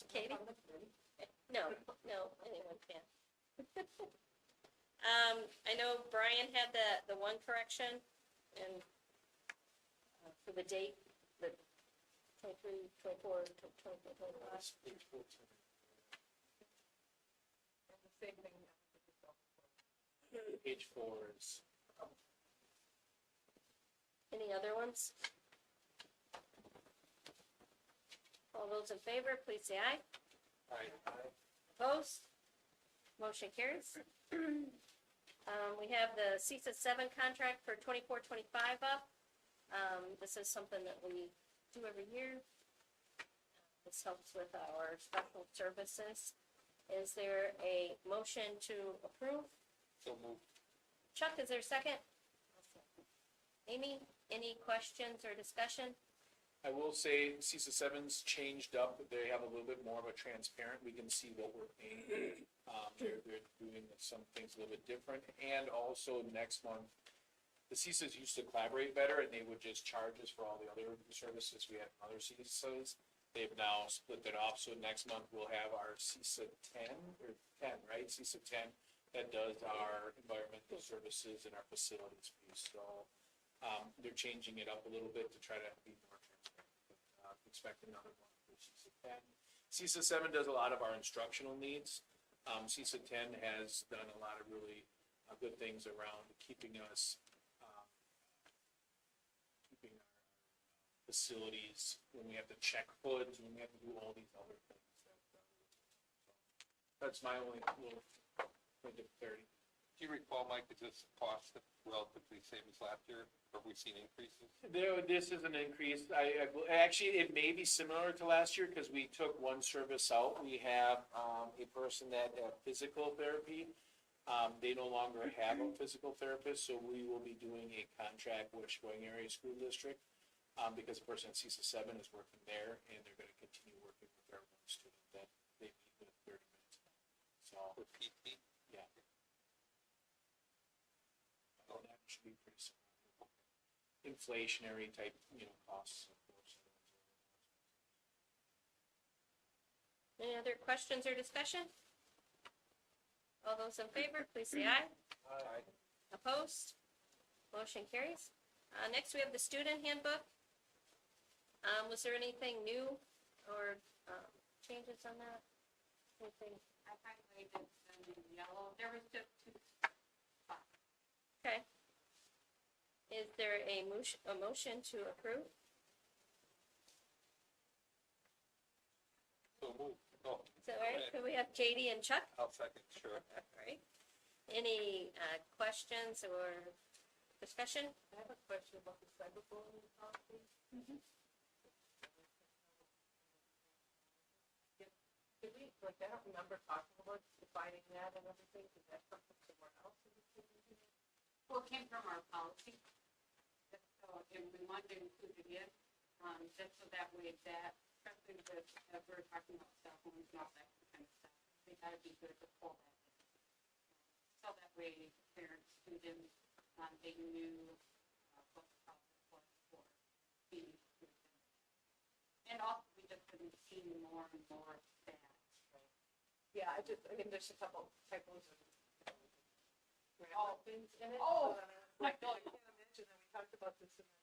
Katie? No, anyone can. I know Brian had the one correction and for the date, the 23, 24, 25. And the same thing. Page 4 is, Any other ones? All those in favor, please say aye. Opposed? Motion carries. We have the CISA 7 contract for 24-25 up. This is something that we do every year. This helps with our special services. Is there a motion to approve? So move. Chuck, is there a second? Amy, any questions or discussion? I will say CISA 7's changed up. They have a little bit more of a transparent, we can see what we're paying. They're doing some things a little bit different. And also next month, the CISAs used to collaborate better and they would just charge us for all the other services we had from other CISAs. They've now split that off. So next month we'll have our CISA 10, or 10, right? CISA 10 that does our environmental services and our facilities piece. So they're changing it up a little bit to try to be more transparent. Expect another one for CISA 10. CISA 7 does a lot of our instructional needs. CISA 10 has done a lot of really good things around keeping us, keeping our facilities, when we have to check hoods, when we have to do all these other things. That's my only little point of clarity. Do you recall, Mike, is this cost relatively same as last year? Have we seen increases? This is an increase. Actually, it may be similar to last year because we took one service out. We have a person that had physical therapy. They no longer have a physical therapist, so we will be doing a contract with Sheboygan Area School District because the person at CISA 7 is working there, and they're going to continue working with their one student that they meet with 30 minutes. So, For PT? yeah. So that should be pretty similar. Inflationary type, costs, of course. Any other questions or discussion? All those in favor, please say aye. Aye. Opposed? Motion carries. Next, we have the student handbook. Was there anything new or changes on that? Anything? I highlighted them in yellow. There was just two. Okay. Is there a motion to approve? So move. Oh, Is that right? Could we have Katie and Chuck? I'll second, sure. All right. Any questions or discussion? I have a question about the cyberbullying policy. Did we, I don't remember talking about defining that and everything, is that something somewhere else in the city? Well, it came from our policy. So, and we wanted to include it in, just so that way that, especially with, as we're talking about cell phones and all that kind of stuff, they gotta be good to pull that in. So that way parents, students, they knew what the process was for being students. And also, we just been seeing more and more that, right? Yeah, there's a couple typos and Oh. grammar things in it. Oh. I know, I can't imagine that we talked about this in the.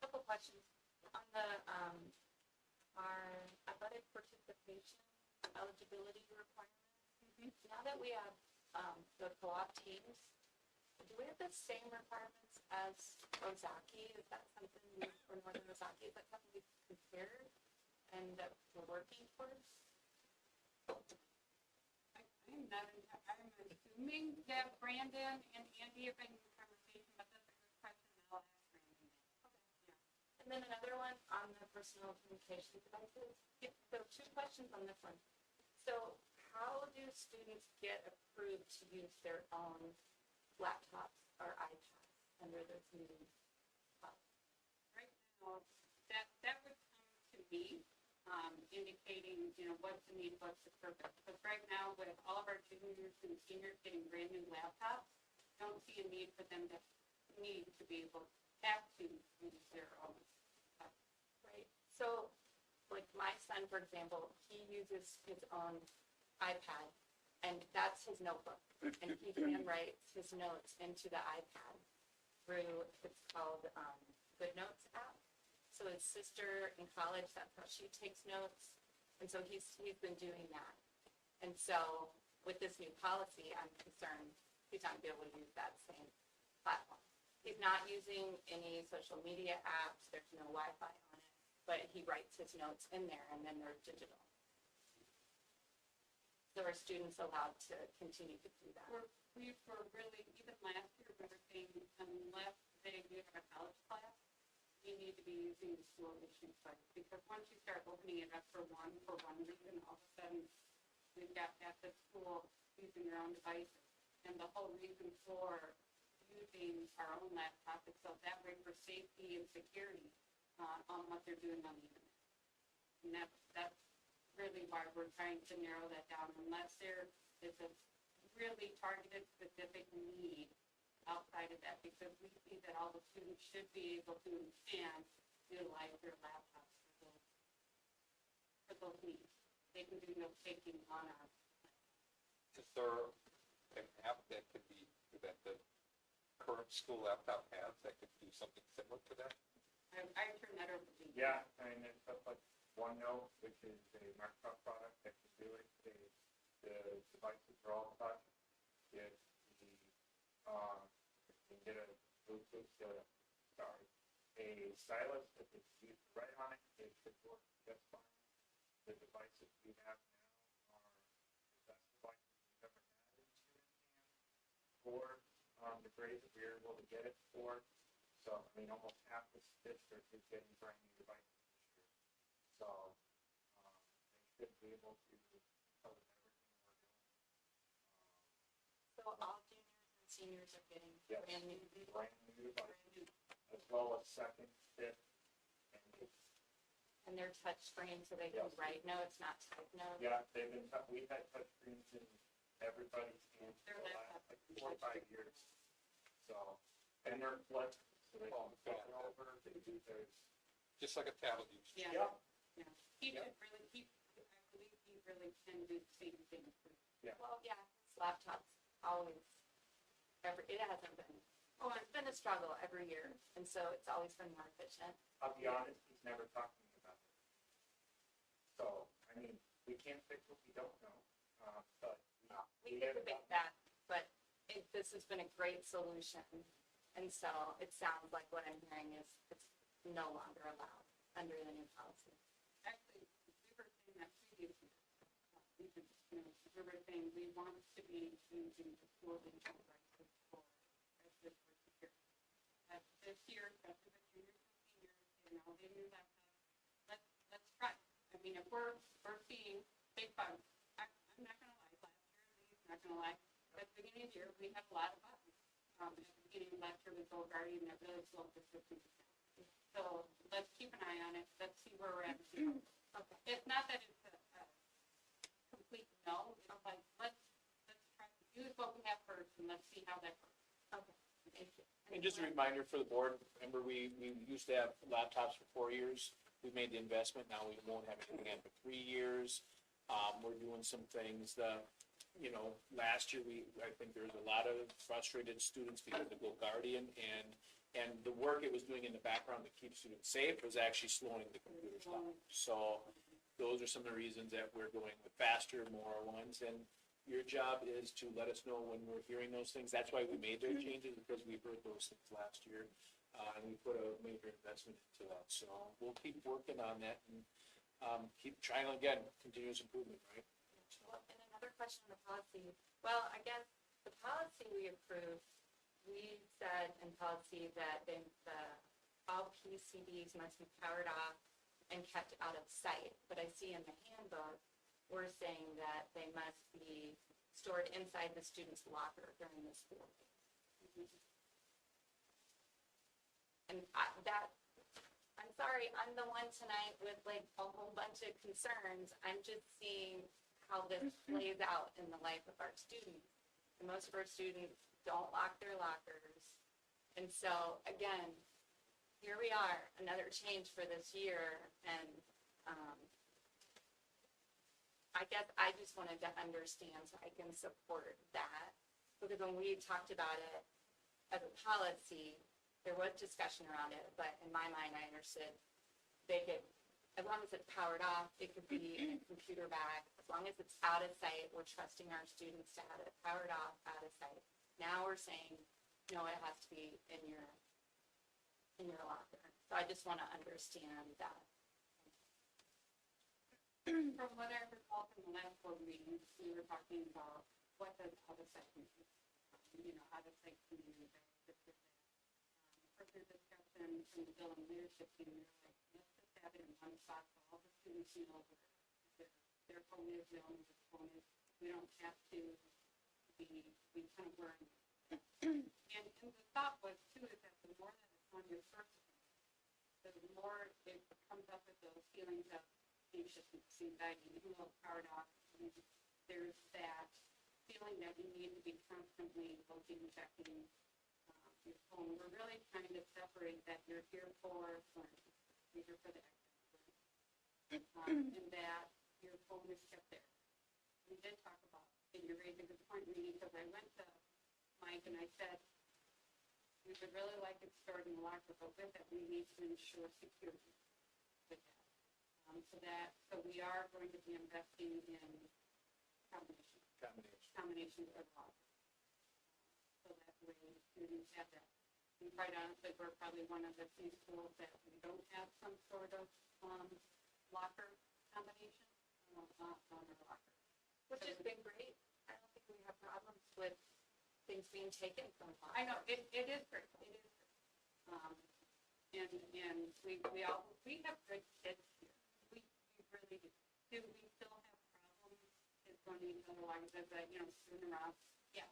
Couple questions on the, our athletic participation eligibility requirements. Now that we have, the co-op teams, do we have the same requirements as Ozaki? Is that something, or Northern Ozaki, is that something we've compared and that we're working towards? I'm assuming that Brandon and Andy have been in conversation, but that's a good question, and I'll ask Brandon. Okay. Yeah. And then another one on the personal communication devices. So 2 questions on this one. So how do students get approved to use their own laptops or iPads under this new policy? Right now, that would come to me, indicating, what's the need, what's the purpose. Because right now, with all of our juniors and seniors getting brand new laptops, don't see a need for them to need to be able, have to use their own. Right. So, like my son, for example, he uses his own iPad, and that's his notebook. And he handwrites his notes into the iPad through, it's called Good Notes app. So his sister in college, that's how she takes notes. And so he's been doing that. And so with this new policy, I'm concerned he's not gonna be able to use that same platform. He's not using any social media apps, there's no Wi-Fi on it, but he writes his notes in there and then they're digital. So are students allowed to continue to do that? We were really, even last year, we were saying, unless they do have a college class, you need to be using the school issued site. Because once you start opening it up for one reason, all of a sudden, we've got at the school using their own devices. And the whole reason for using our own laptop is so that way for safety and security on what they're doing on the internet. And that's really why we're trying to narrow that down, unless there is a really targeted specific need outside of that, because we see that all the students should be able to and utilize their laptops for those needs. They can do note taking on our. Is there an app that could be, that the current school laptop has, that could do something similar to that? I turn that over to you. Yeah, I mean, there's stuff like OneNote, which is a Microsoft product that can do it. The devices are all touch. It's the, you can get a Bluetooth, a stylus that is used to write on it. It should work just fine. The devices we have now are the best devices we've ever had in student hands for the grades that we were able to get it for. So, I mean, almost half the district is getting brand new devices this year. So, they should be able to cover everything we're doing. So all juniors and seniors are getting Yes. brand new Devices, as well as second, fifth, and eighth. and they're touch screen so they can Yes. write notes, not type notes. Yeah, we've had touch screens in everybody's hands for the last like 4 or 5 years. So, and they're flexible, so they can flip it over, they do theirs. Just like a tablet used to. Yeah. Yep. He Yep. should really, I believe he really can do the same thing. Well, yeah, his laptop's always, it hasn't been, it's been a struggle every year, and so it's always been more efficient. I'll be honest, he's never talked to me about it. So, I mean, we can't fix what we don't know, but. We could debate that, but this has been a great solution, and so it sounds like what I'm hearing is it's no longer allowed under the new policy. Actually, we were saying that previously. We were saying we want to be using the school digital devices for security. This year, especially with juniors and seniors, getting all their new laptops, let's try. I mean, if we're seeing big bugs, I'm not gonna lie, last year, Lee's not gonna lie, at the beginning of the year, we had a lot of bugs. At the beginning of last year with Gold Guardian, that really slowed the system down. So let's keep an eye on it, let's see where we're at. Okay. It's not that it's a complete no, it's like, let's try to use what we have first and let's see how that works. Okay, thank you. And just a reminder for the board, remember, we used to have laptops for 4 years. We made the investment, now we won't have anything again for 3 years. We're doing some things that, last year, I think there was a lot of frustrated students because of Go Guardian, and the work it was doing in the background to keep students safe was actually slowing the computers down. So those are some of the reasons that we're going with faster, more ones, and your job is to let us know when we're hearing those things. That's why we made those changes, because we heard those things last year, and we put a major investment into that. So we'll keep working on that and keep trying, again, continuous improvement, right? Well, and another question on the policy, well, I guess the policy we approved, we said in policy that the all PCDs must be powered off and kept out of sight. But I see in the handbook, we're saying that they must be stored inside the student's locker during the school day. And I'm sorry, I'm the one tonight with like a whole bunch of concerns. I'm just seeing how this plays out in the life of our students. And most of our students don't lock their lockers. And so, again, here we are, another change for this year. And I guess I just wanted to understand so I can support that. Because when we talked about it as a policy, there was discussion around it, but in my mind, I understood they could, as long as it's powered off, it could be in a computer bag. As long as it's out of sight, we're trusting our students to have it powered off, out of sight. Now we're saying, no, it has to be in your locker. So I just want to understand that. From what I recall from the last board meeting, we were talking about what does out of sight mean? Out of sight community. Further discussion from the building leadership team, they're like, let's just have it in one spot so all the students know where their phone is, their own phone is. We don't have to we kind of were. And the thought was too, is that the more that it's on your person, the more it comes up with those feelings of anxiousness, anxiety, even though it's powered off, there's that feeling that you need to be constantly looking, checking your phone. We're really trying to separate that you're here for learning, you're here for the academic, and that your phone is kept there. We did talk about, and you raised a good point, Reedy, because I went to Mike and I said, we would really like it stored in the locker, but with it, we need to ensure security with that. So we are going to be investing in combination of lockers. So that way students have that. And quite honestly, we're probably one of the few schools that we don't have some sort of locker combination on our locker. Which has been great. I don't think we have problems with things being taken from lockers. I know, it is great, it is great. And we have good kids here. We really do. Do we still have problems? Kids going to each other like as a, student around? Yeah,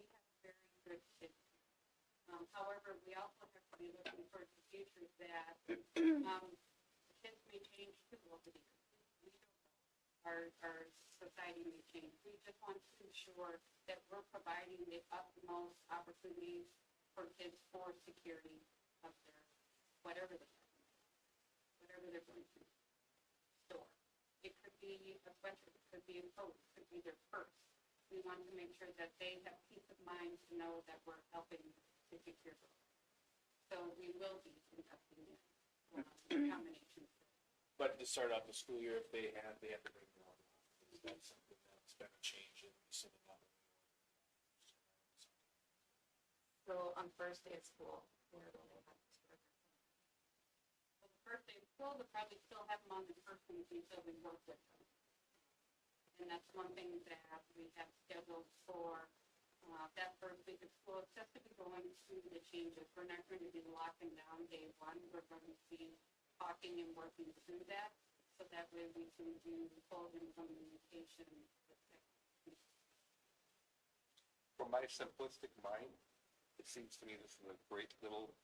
we have very good kids here. However, we also have to be looking towards the future that kids may change too over the years. We don't know. Our society may change. We just want to ensure that we're providing the utmost opportunities for kids for security of their, whatever they're going to store. It could be a sweatshirt, it could be a coat, it could be their purse. We want to make sure that they have peace of mind to know that we're helping to secure those. So we will be investing in combinations. But to start out the school year, if they have to bring their own lockers. That's something that's been a change in sending out. So on first day of school, where will they have to store their phone? So the first day of school, they'll probably still have them on the person until we work with them. And that's one thing that we have scheduled for that first week of school. It's just to be going through the changes. We're not going to be locking down day one. We're going to be talking and working through that. So that way we can do full implementation. From my simplistic mind, it seems to me this is a great little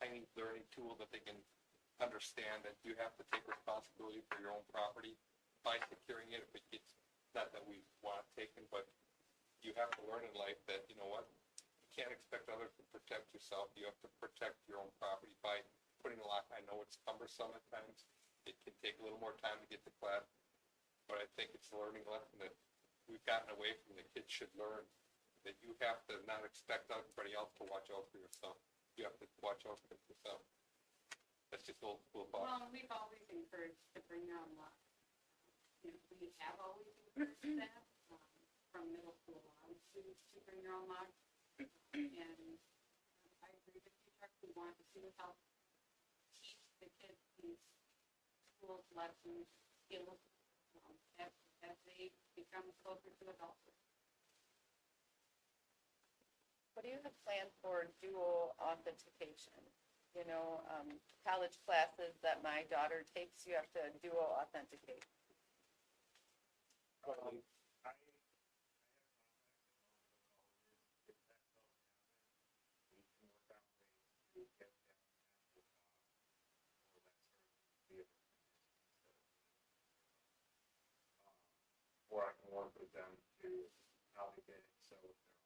tiny learning tool that they can understand that you have to take responsibility for your own property by securing it. If it gets, not that we want it taken, but you have to learn in life that, you know what, you can't expect others to protect yourself. You have to protect your own property by putting a lock. I know it's cumbersome at times. It can take a little more time to get to class, but I think it's a learning lesson that we've gotten away from. The kids should learn that you have to not expect everybody else to watch out for yourself. You have to watch out for yourself. That's just old school thought. Well, we've always encouraged to bring your own lock. We have always encouraged that from middle school on to bring your own lock. And I agree with you, Chuck. We want to help teach the kids these schools, lessons, skills as they become closer to adulthood. What do you have planned for dual authentication? college classes that my daughter takes, you have to dual authenticate. Probably. I we can work out ways to get them to or that sort of vehicle or I can work with them to how to get it so if there are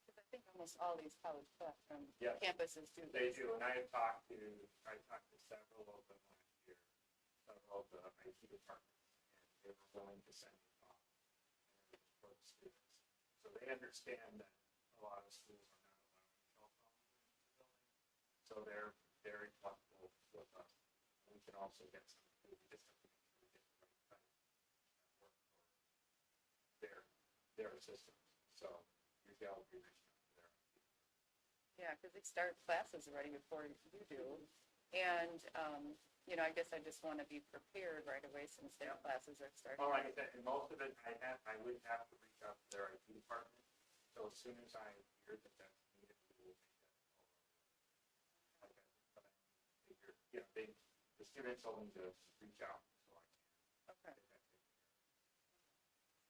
Because I think almost all these college classroom Yes. campuses do They this. do, and I talked to several of them last year, several of the IT departments, and they were willing to send me off for the students. So they understand that a lot of schools are not allowing cell phones in the building, so they're very flexible with us. We can also get some, we just have to make sure we get the right type that work for their systems. So usually I'll be reaching out to their IT. Yeah, because they start classes already before you do. And, I guess I just want to be prepared right away since their classes are starting. Well, like I said, and most of it, I would have to reach out to their IT department, so as soon as I hear that that's needed, we will make that call. Like but I figure, the students will need to reach out, so I Okay. can get that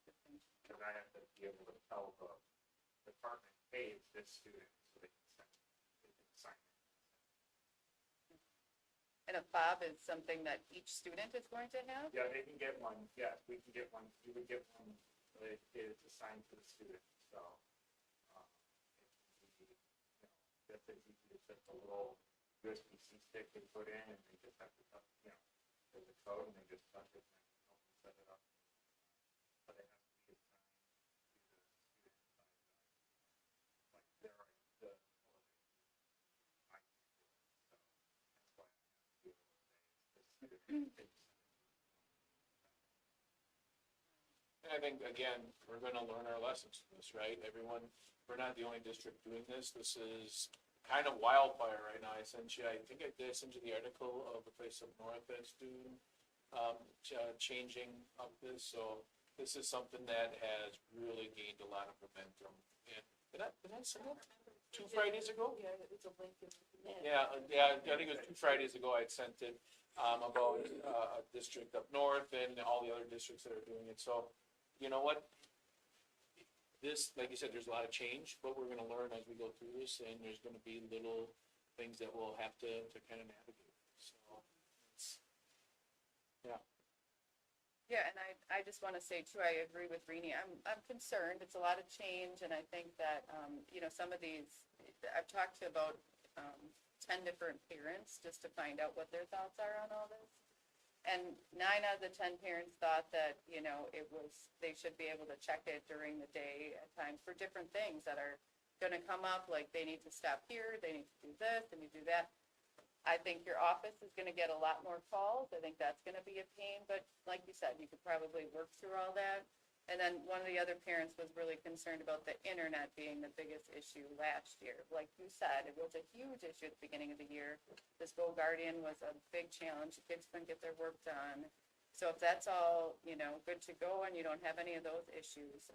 taken care of. Because I have to be able to tell the department, hey, it's this student, so they can sign it. And a fob is something that each student is going to have? Yeah, they can get one, yes, we can get one, you would get one, it's assigned to the student, so. It can be, that's as easy as just a little USB-C stick they put in, and they just have to, there's a code, and they just touch it, and help them set it up. But it has to be assigned to the student by like their, the, I can't do it, so that's why I have to do it, the student. And I think, again, we're gonna learn our lessons from this, right? Everyone, we're not the only district doing this. This is kind of wildfire right now. I sent you, I think I did send you the article of the place up north that's doing, changing up this. So this is something that has really gained a lot of momentum. And did I send it 2 Fridays ago? Yeah, it's a link. Yeah, I think it was 2 Fridays ago I sent it, about, a district up north and all the other districts that are doing it, so, you know what? This, like you said, there's a lot of change, but we're gonna learn as we go through this, and there's gonna be little things that we'll have to kind of navigate, so. It's, yeah, Yeah, and I just want to say too, I agree with Rini. I'm concerned. It's a lot of change, and I think that, some of these, I've talked to about 10 different parents just to find out what their thoughts are on all this. And 9 out of the 10 parents thought that, they should be able to check it during the day at times for different things that are going to come up, like they need to stop here, they need to do this, they need to do that. I think your office is going to get a lot more calls. I think that's going to be a pain, but like you said, you could probably work through all that. And then one of the other parents was really concerned about the internet being the biggest issue last year. Like you said, it was a huge issue at the beginning of the year. This Go Guardian was a big challenge. The kids couldn't get their work done. So if that's all, good to go and you don't have any of those issues,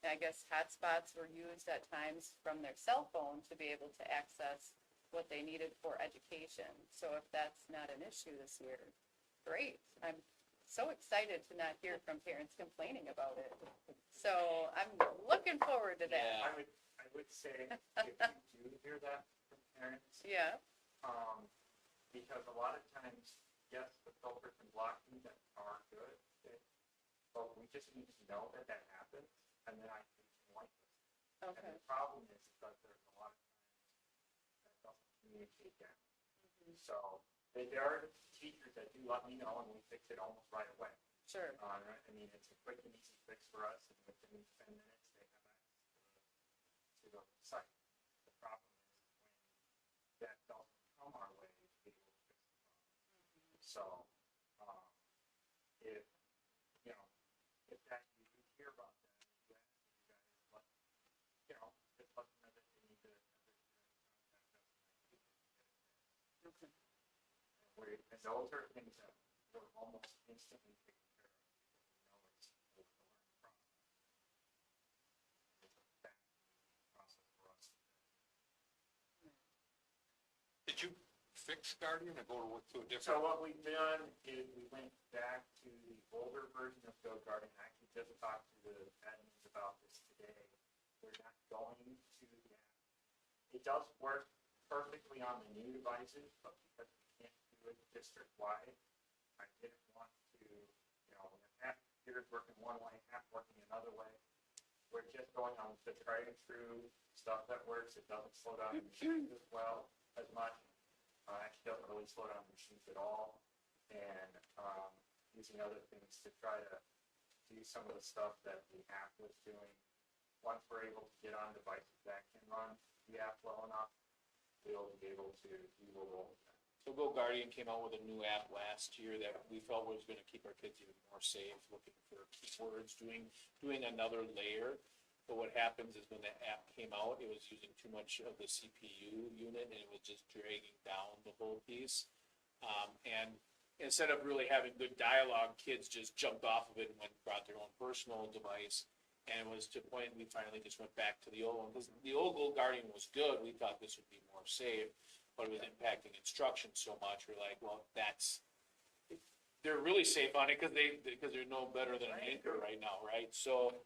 I guess hotspots were used at times from their cell phone to be able to access what they needed for education. So if that's not an issue this year, great. I'm so excited to not hear from parents complaining about it. So I'm looking forward to that. I would say if you do hear that from parents, Yeah, because a lot of times, yes, the filter can block things that are good, but we just need to know that that happens, and then I can whitelist. And okay. the problem is that there's a lot of times that doesn't communicate that. So there are teachers that do let me know, and we fix it almost right away. Sure. I mean, it's a quick and easy fix for us, and within 10 minutes, they have access to the site. The problem is when that doesn't come our way, we will fix the problem. So, if, if that, you do hear about that, you ask you guys, just let them know that they need to have their contact us. Okay. And those are things that we're almost instantly taken care of. You know, it's a learning process. It's a fast process for us. Did you fix Guardian or go to a So different? what we've done is we went back to the older version of Go Guardian. I actually just talked to the admins about this today. We're not going to the app. It does work perfectly on the new devices, but because we can't do it district-wide, I didn't want to, you know, half computers working one way, half working another way. We're just going on the tried and true stuff that works. It doesn't slow down the machines as well as much. Actually doesn't really slow down the machines at all. And using other things to try to do some of the stuff that the app was doing. Once we're able to get on devices that can run the app well enough, we'll be able to do a little. So Go Guardian came out with a new app last year that we felt was gonna keep our kids even more safe, looking for keywords, doing another layer. But what happens is when the app came out, it was using too much of the CPU unit and it was just dragging down the whole piece. And instead of really having good dialogue, kids just jumped off of it and went and brought their own personal device. And it was to the point we finally just went back to the old one, because the old Go Guardian was good. We thought this would be more safe, but it was impacting instruction so much. We're like, well, they're really safe on it because they're no better than an Anchor right now, right? So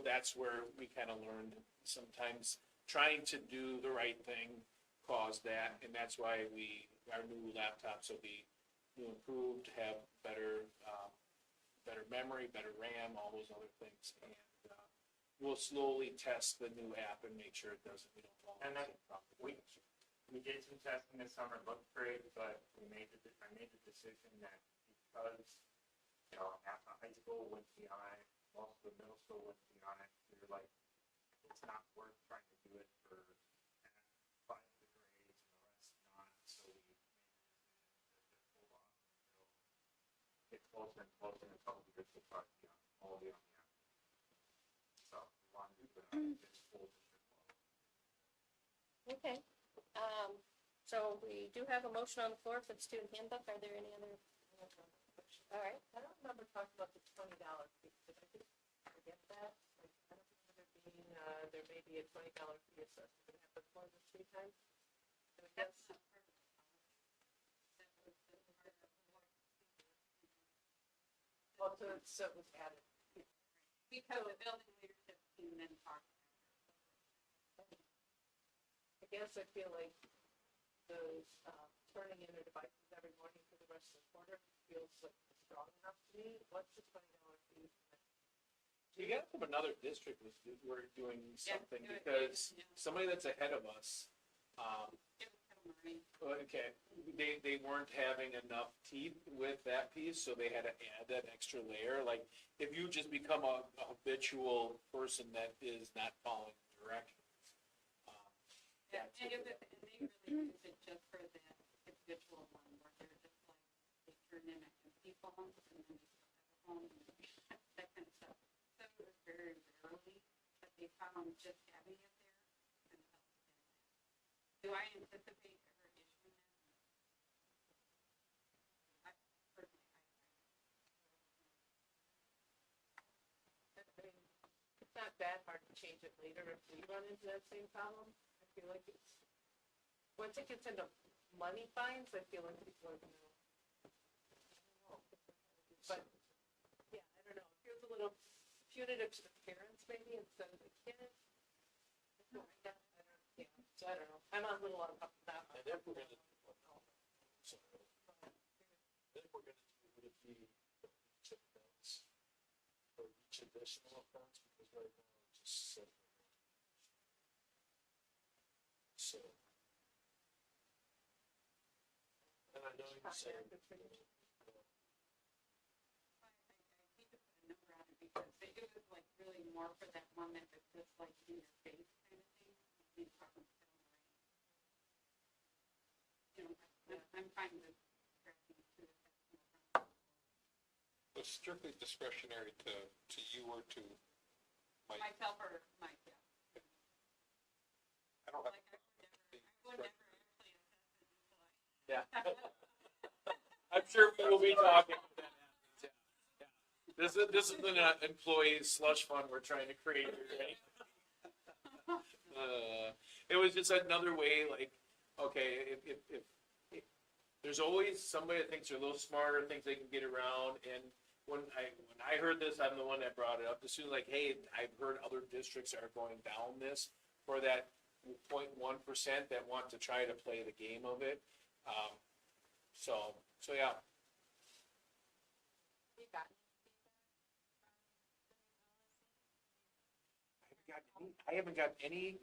that's where we kind of learned sometimes trying to do the right thing caused that, and that's why our new laptops will be improved, have better memory, better RAM, all those other things, and we'll slowly test the new app and make sure it doesn't, we don't fall And into then the same problem. we did some testing this summer, it looked great, but I made the decision that because, you know, half the high school went TI, most of the middle school went TI, we were like, it's not worth trying to do it for 5 of the grades and the rest not, so we made the decision to hold off until get closer and closer in a couple of years, we'll probably be all be on the app. So we want to put it on this full district level. Okay. So we do have a motion on the floor for the student handbook. Are there any other? All right. I don't remember talking about the $20 fee, did I just forget that? Like, I don't remember there being, there may be a $20 fee assessed, we're gonna have to form this 3 times. And I guess, oh, so it was added. Because the building leadership team then talked. I guess I feel like those, turning in their devices every morning for the rest of the quarter feels like strong enough to me. What's the $20 fee? You got from another district we're doing Yeah, something do it, because yeah. somebody that's ahead of us, okay, they weren't having enough teeth with that piece, so they had to add that extra layer. Like, if you just become a habitual person that is not following directions. Yeah, and they really use it just for the habitual one, where they're just like, they turn in a empty phone, and then they still have a phone, and that kind of stuff. So it was very rarely, but they found just having it there kind of helps them. Do I anticipate ever issuing that? I personally, I mean, it's not that hard to change it later if we run into that same problem. I feel like it's, once it gets into money fines, I feel like people are gonna. But, yeah, I don't know, it feels a little punitive to the parents maybe instead of the kids. I don't, yeah, so I don't know, I'm a little on top of that. And then we're gonna, sorry, then we're gonna do with the each offense, or each additional offense, because right now it's just so. So. And I know you said. I need to put a number on it because it was like really more for that one that was just like in your face kind of thing. You know, I'm fine with correcting to it. So strictly discretionary to you or to Mike? Myself or Mike, yeah. I don't have. Like I would never actually assess it until I. Yeah. I'm sure sure we will be talking. This is an employee slush fund we're trying to create here, right? It was just another way, like, okay, if there's always somebody that thinks they're a little smarter, thinks they can get around, and when I heard this, I'm the one that brought it up, as soon as like, hey, I've heard other districts are going down this for that 0.1% that want to try to play the game of it. So yeah. You got I haven't got any,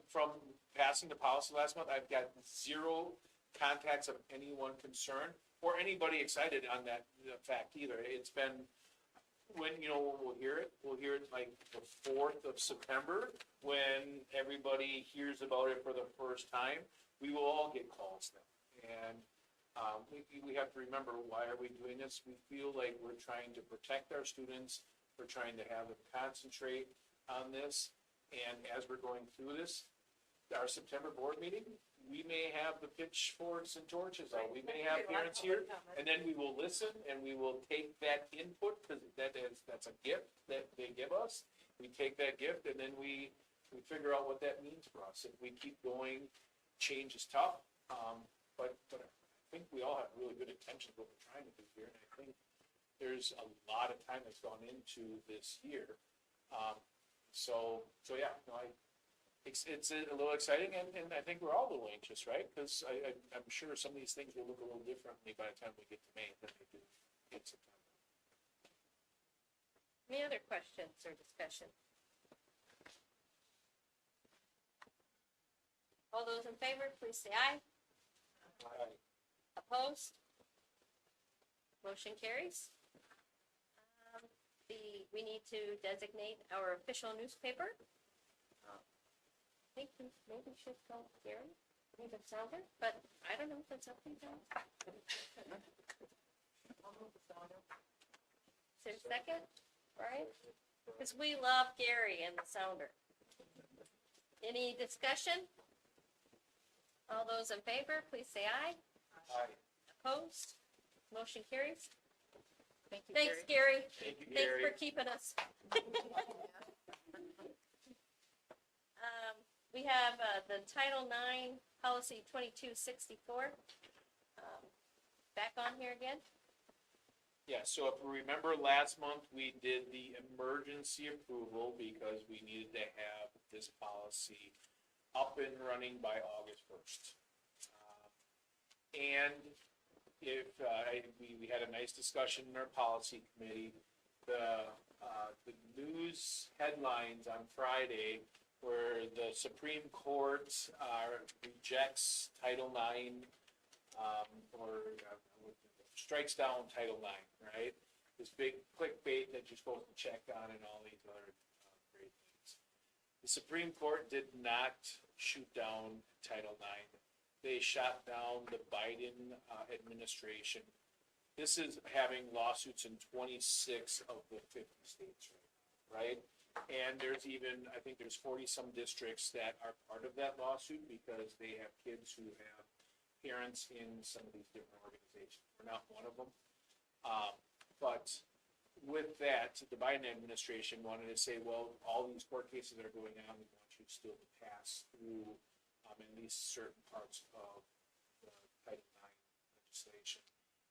from passing the policy last month, I've got zero contacts of anyone concerned or anybody excited on that fact either. It's been, when we'll hear it like the 4th of September, when everybody hears about it for the first time, we will all get calls then. And we have to remember, why are we doing this? We feel like we're trying to protect our students, we're trying to have them concentrate on this, and as we're going through this, our September board meeting, we may have the pitchforks and torches out, we may have parents here, and then we will listen and we will take that input, because that's a gift that they give us. We take that gift and then we figure out what that means for us. If we keep going, change is tough, but I think we all have really good intentions what we're trying to do here, and I think there's a lot of time that's gone into this year. So yeah, it's a little exciting, and I think we're all a little anxious, right? Because I'm sure some of these things will look a little differently by the time we get to May than they do in September. Any other questions or discussion? All those in favor, please say aye. Opposed? Motion carries. We need to designate our official newspaper. I think maybe we should call Gary, leave it sounder, but I don't know if it's up and down. Is there a second, right? Because we love Gary and the sounder. Any discussion? All those in favor, please say aye. Aye. Opposed? Motion carries. Thank you, Thanks, Gary. Thank you, Thanks Gary. for keeping us. We have the Title IX Policy 2264. Back on here again. Yeah, so if we remember last month, we did the emergency approval because we needed to have this policy up and running by August 1st. And if, we had a nice discussion in our policy committee, the news headlines on Friday where the Supreme Court rejects Title IX, or strikes down Title IX, right? This big clickbait that you're supposed to check on and all these other great things. The Supreme Court did not shoot down Title IX. They shot down the Biden administration. This is having lawsuits in 26 of the 50 states, right? And there's even, I think there's 40-some districts that are part of that lawsuit because they have kids who have parents in some of these different organizations. We're not one of them. But with that, the Biden administration wanted to say, well, all these court cases that are going on, we want you still to pass through at least certain parts of the Title IX legislation.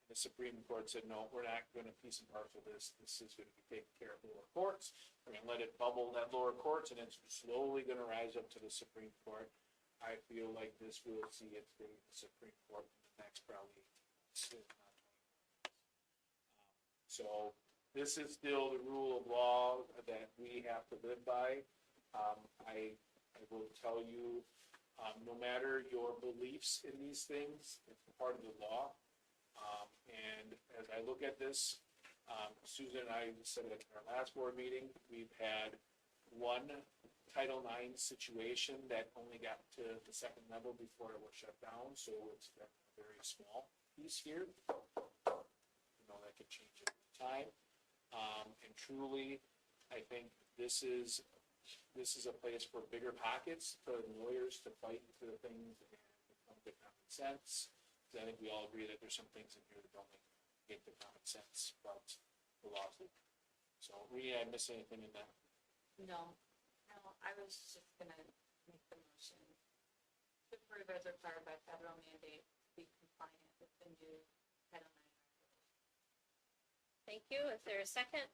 The Supreme Court said, no, we're not going to piece and parcel this. This is going to be taken care of the lower courts. We're going to let it bubble that lower courts, and it's slowly going to rise up to the Supreme Court. I feel like this will see its day in the Supreme Court in the next probably 18 months. So this is still the rule of law that we have to live by. I will tell you, no matter your beliefs in these things, it's part of the law. And as I look at this, Susan and I said at our last board meeting, we've had one Title IX situation that only got to the second level before it was shut down, so it's a very small piece here. That could change at any time. And truly, I think this is a place for bigger pockets, for lawyers to fight for things and come to common sense. 'Cause I think we all agree that there's some things in here that don't make the common sense about the lawsuit. So, Rita, I miss anything in that? No, I was just gonna make the motion to approve as required by federal mandate to be compliant with the new Title IX. Thank you. Is there a second?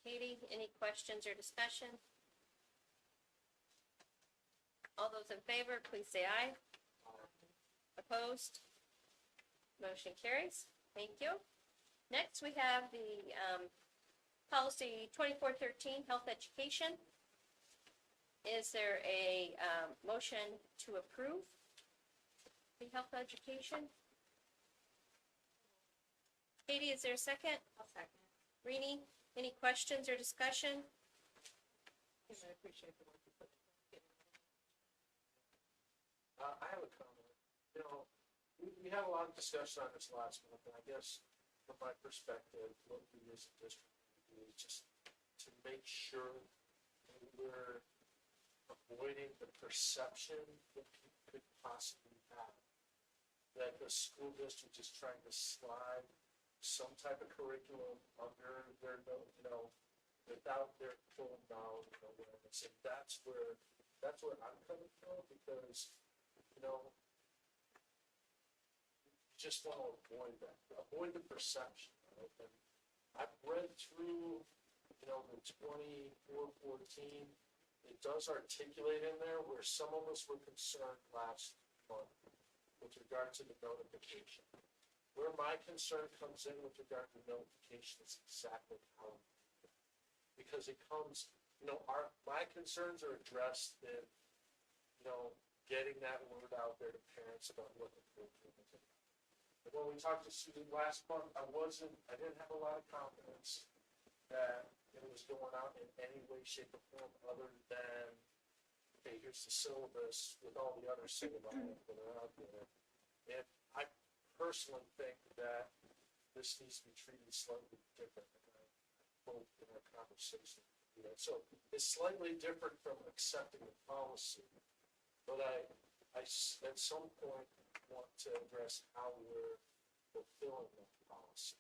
Katie, any questions or discussion? All those in favor, please say aye. Opposed? Motion carries. Thank you. Next, we have the policy 2413, health education. Is there a motion to approve the health education? Katie, is there a second? I'll second. Rini, any questions or discussion? And I appreciate the work you put in. I have a comment. You know, we had a lot of discussion on this last month, and I guess from my perspective, what we as a district need to do is just to make sure that we're avoiding the perception that people could possibly have that the school district is trying to slide some type of curriculum under their, without their full knowledge and awareness. And that's where I'm coming from, because, you just want to avoid the perception, right? And I've read through, the 2414, it does articulate in there where some of us were concerned last month with regard to the notification. Where my concern comes in with regard to notification is exactly how, because it comes, my concerns are addressed in, getting that word out there to parents about what the curriculum is about. And when we talked to Susan last month, I didn't have a lot of confidence that it was going out in any way, shape, or form other than, okay, here's the syllabus with all the other syllabi that are out there. And I personally think that this needs to be treated slightly different. And I hope in our conversation, so it's slightly different from accepting the policy, but I at some point want to address how we're fulfilling that policy.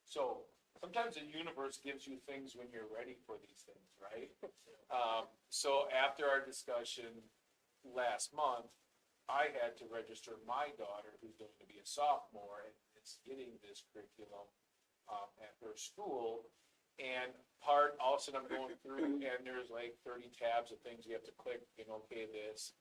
So, sometimes the universe gives you things when you're ready for these things, right? So after our discussion last month, I had to register my daughter, who's going to be a sophomore, and is getting this curriculum at her school. And all of a sudden I'm going through, and there's like 30 tabs of things you have to click, okay, this,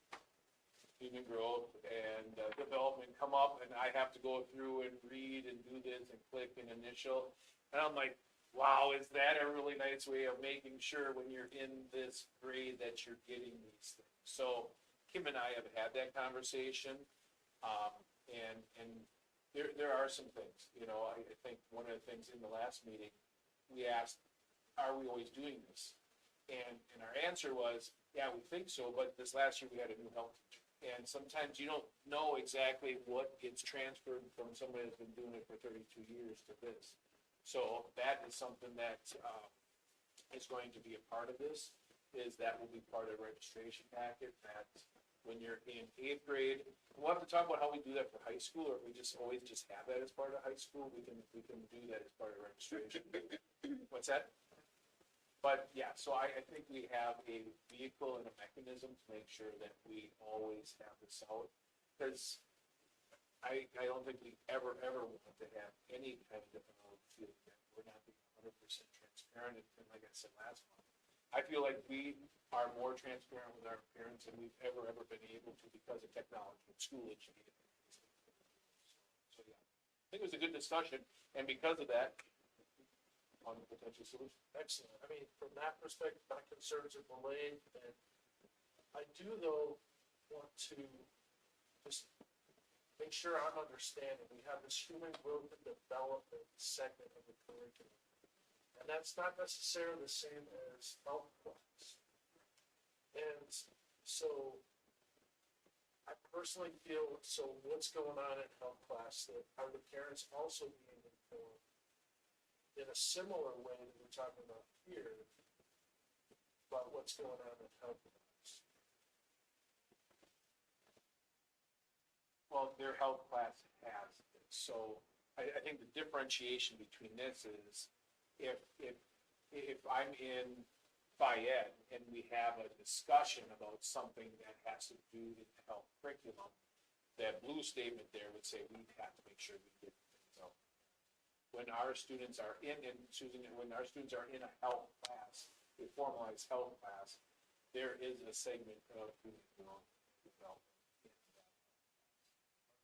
human growth and development come up, and I have to go through and read and do this and click and initial. And I'm like, wow, is that a really nice way of making sure when you're in this grade that you're getting these things? So Kim and I have had that conversation, and there are some things, I think one of the things in the last meeting, we asked, are we always doing this? And our answer was, yeah, we think so, but this last year we had a new health teacher. And sometimes you don't know exactly what gets transferred from somebody that's been doing it for 32 years to this. So that is something that is going to be a part of this, is that will be part of the registration packet, that when you're in 8th grade, we'll have to talk about how we do that for high school, or if we just always just have that as part of high school, we can do that as part of registration. What's that? But yeah, so I think we have a vehicle and a mechanism to make sure that we always have this out. Because I don't think we ever want to have any kind of feeling that we're not being 100% transparent. And like I said last month, I feel like we are more transparent with our parents than we've ever been able to because of technology and Schoology. So yeah, I think it was a good discussion, and because of that, on the potential solution. Excellent. I mean, from that perspective, my concerns are delayed, and I do, though, want to just make sure I'm understanding. We have this human growth and development segment of the curriculum, and that's not necessarily the same as health class. And so I personally feel, so what's going on in health class, that are the parents also being informed in a similar way that we're talking about here, about what's going on in health class? well, their health class has this. So I think the differentiation between this is if I'm in Fayette and we have a discussion about something that has to do with the health curriculum, that blue statement there would say we have to make sure we get things out. When our students are in, and Susan, when our students are in a health class, a formalized health class, there is a segment of curriculum development.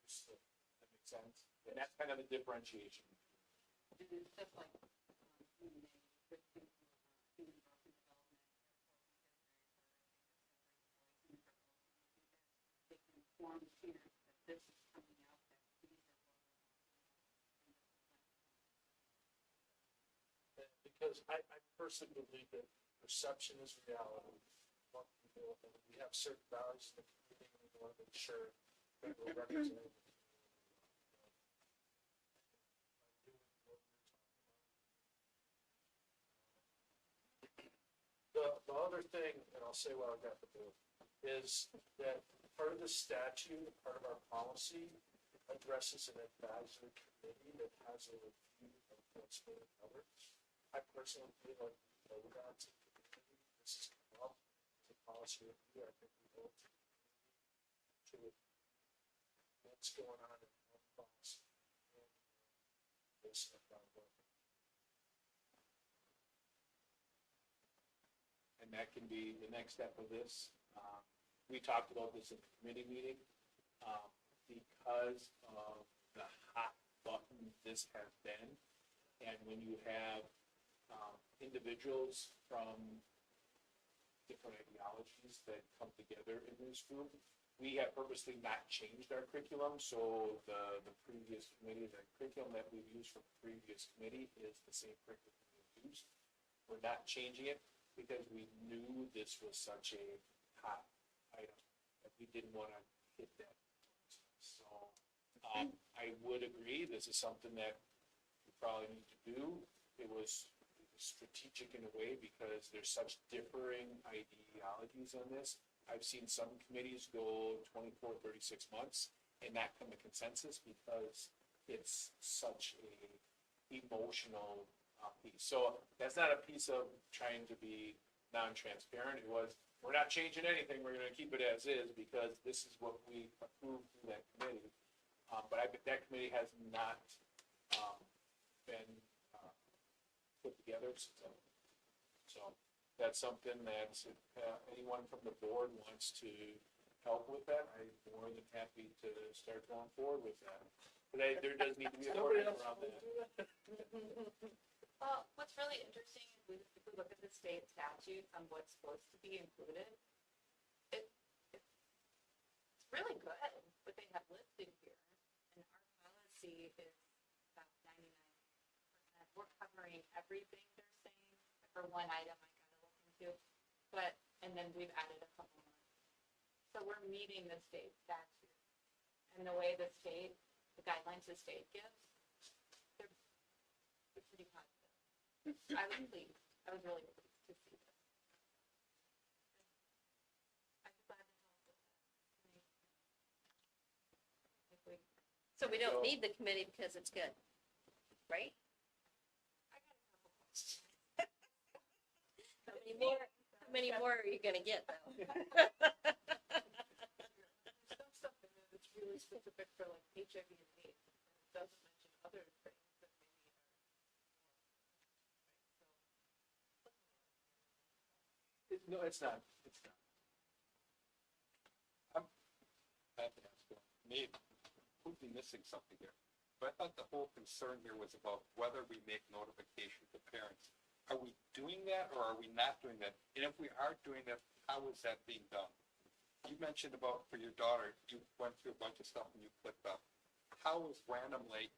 Understood. That makes sense? And that's kind of the differentiation. It is just like, human nature, good things, human growth and development, they can inform parents that this is coming out, that these are what Because I personally believe that perception is reality. Want people, and we have certain values in the community, and we want to make sure that we're representing. The other thing, and I'll say what I got to do, is that part of the statute, part of our policy addresses an advisory committee that has a review of what's being covered. I personally feel like, we got to the community, this is come up, the policy review, I think we go to what's going on in health policy. And this about what And that can be the next step of this. We talked about this at the committee meeting. Because of the hot button this has been, and when you have individuals from different ideologies that come together in this group, we have purposely not changed our curriculum, so the previous committee, the curriculum that we've used from the previous committee is the same curriculum we've used. We're not changing it because we knew this was such a hot item that we didn't want to hit that. So I would agree, this is something that we probably need to do. It was strategic in a way because there's such differing ideologies on this. I've seen some committees go 24, 36 months and not come to consensus because it's such a emotional piece. So that's not a piece of trying to be non-transparent. It was, we're not changing anything, we're gonna keep it as is because this is what we approved through that committee. But I bet that committee has not been put together, so that's something that if anyone from the board wants to help with that, I'm more than happy to start going forward with that. But there does need to be a ordinance around that. Well, what's really interesting is if we look at the state statute on what's supposed to be included, it's really good what they have listed here. And our policy is about 99%. We're covering everything they're saying, for one item I gotta look into, but, and then we've added a couple more. So we're meeting the state statute. And the way the guidelines the state gives, they're pretty positive. I was pleased. I was really pleased to see this. I'm glad to help with that. So we don't need the committee because it's good, right? I got a couple questions. How many more are you gonna get though? There's some stuff in there that's really specific for like HIV and AIDS. It doesn't mention other things that maybe are. No, it's not, it's not. I have to ask you, maybe, we'd be missing something here. But I thought the whole concern here was about whether we make notification to parents. Are we doing that or are we not doing that? And if we are doing that, how is that being done? You mentioned about for your daughter, you went through a bunch of stuff and you clicked up. How is Random Lake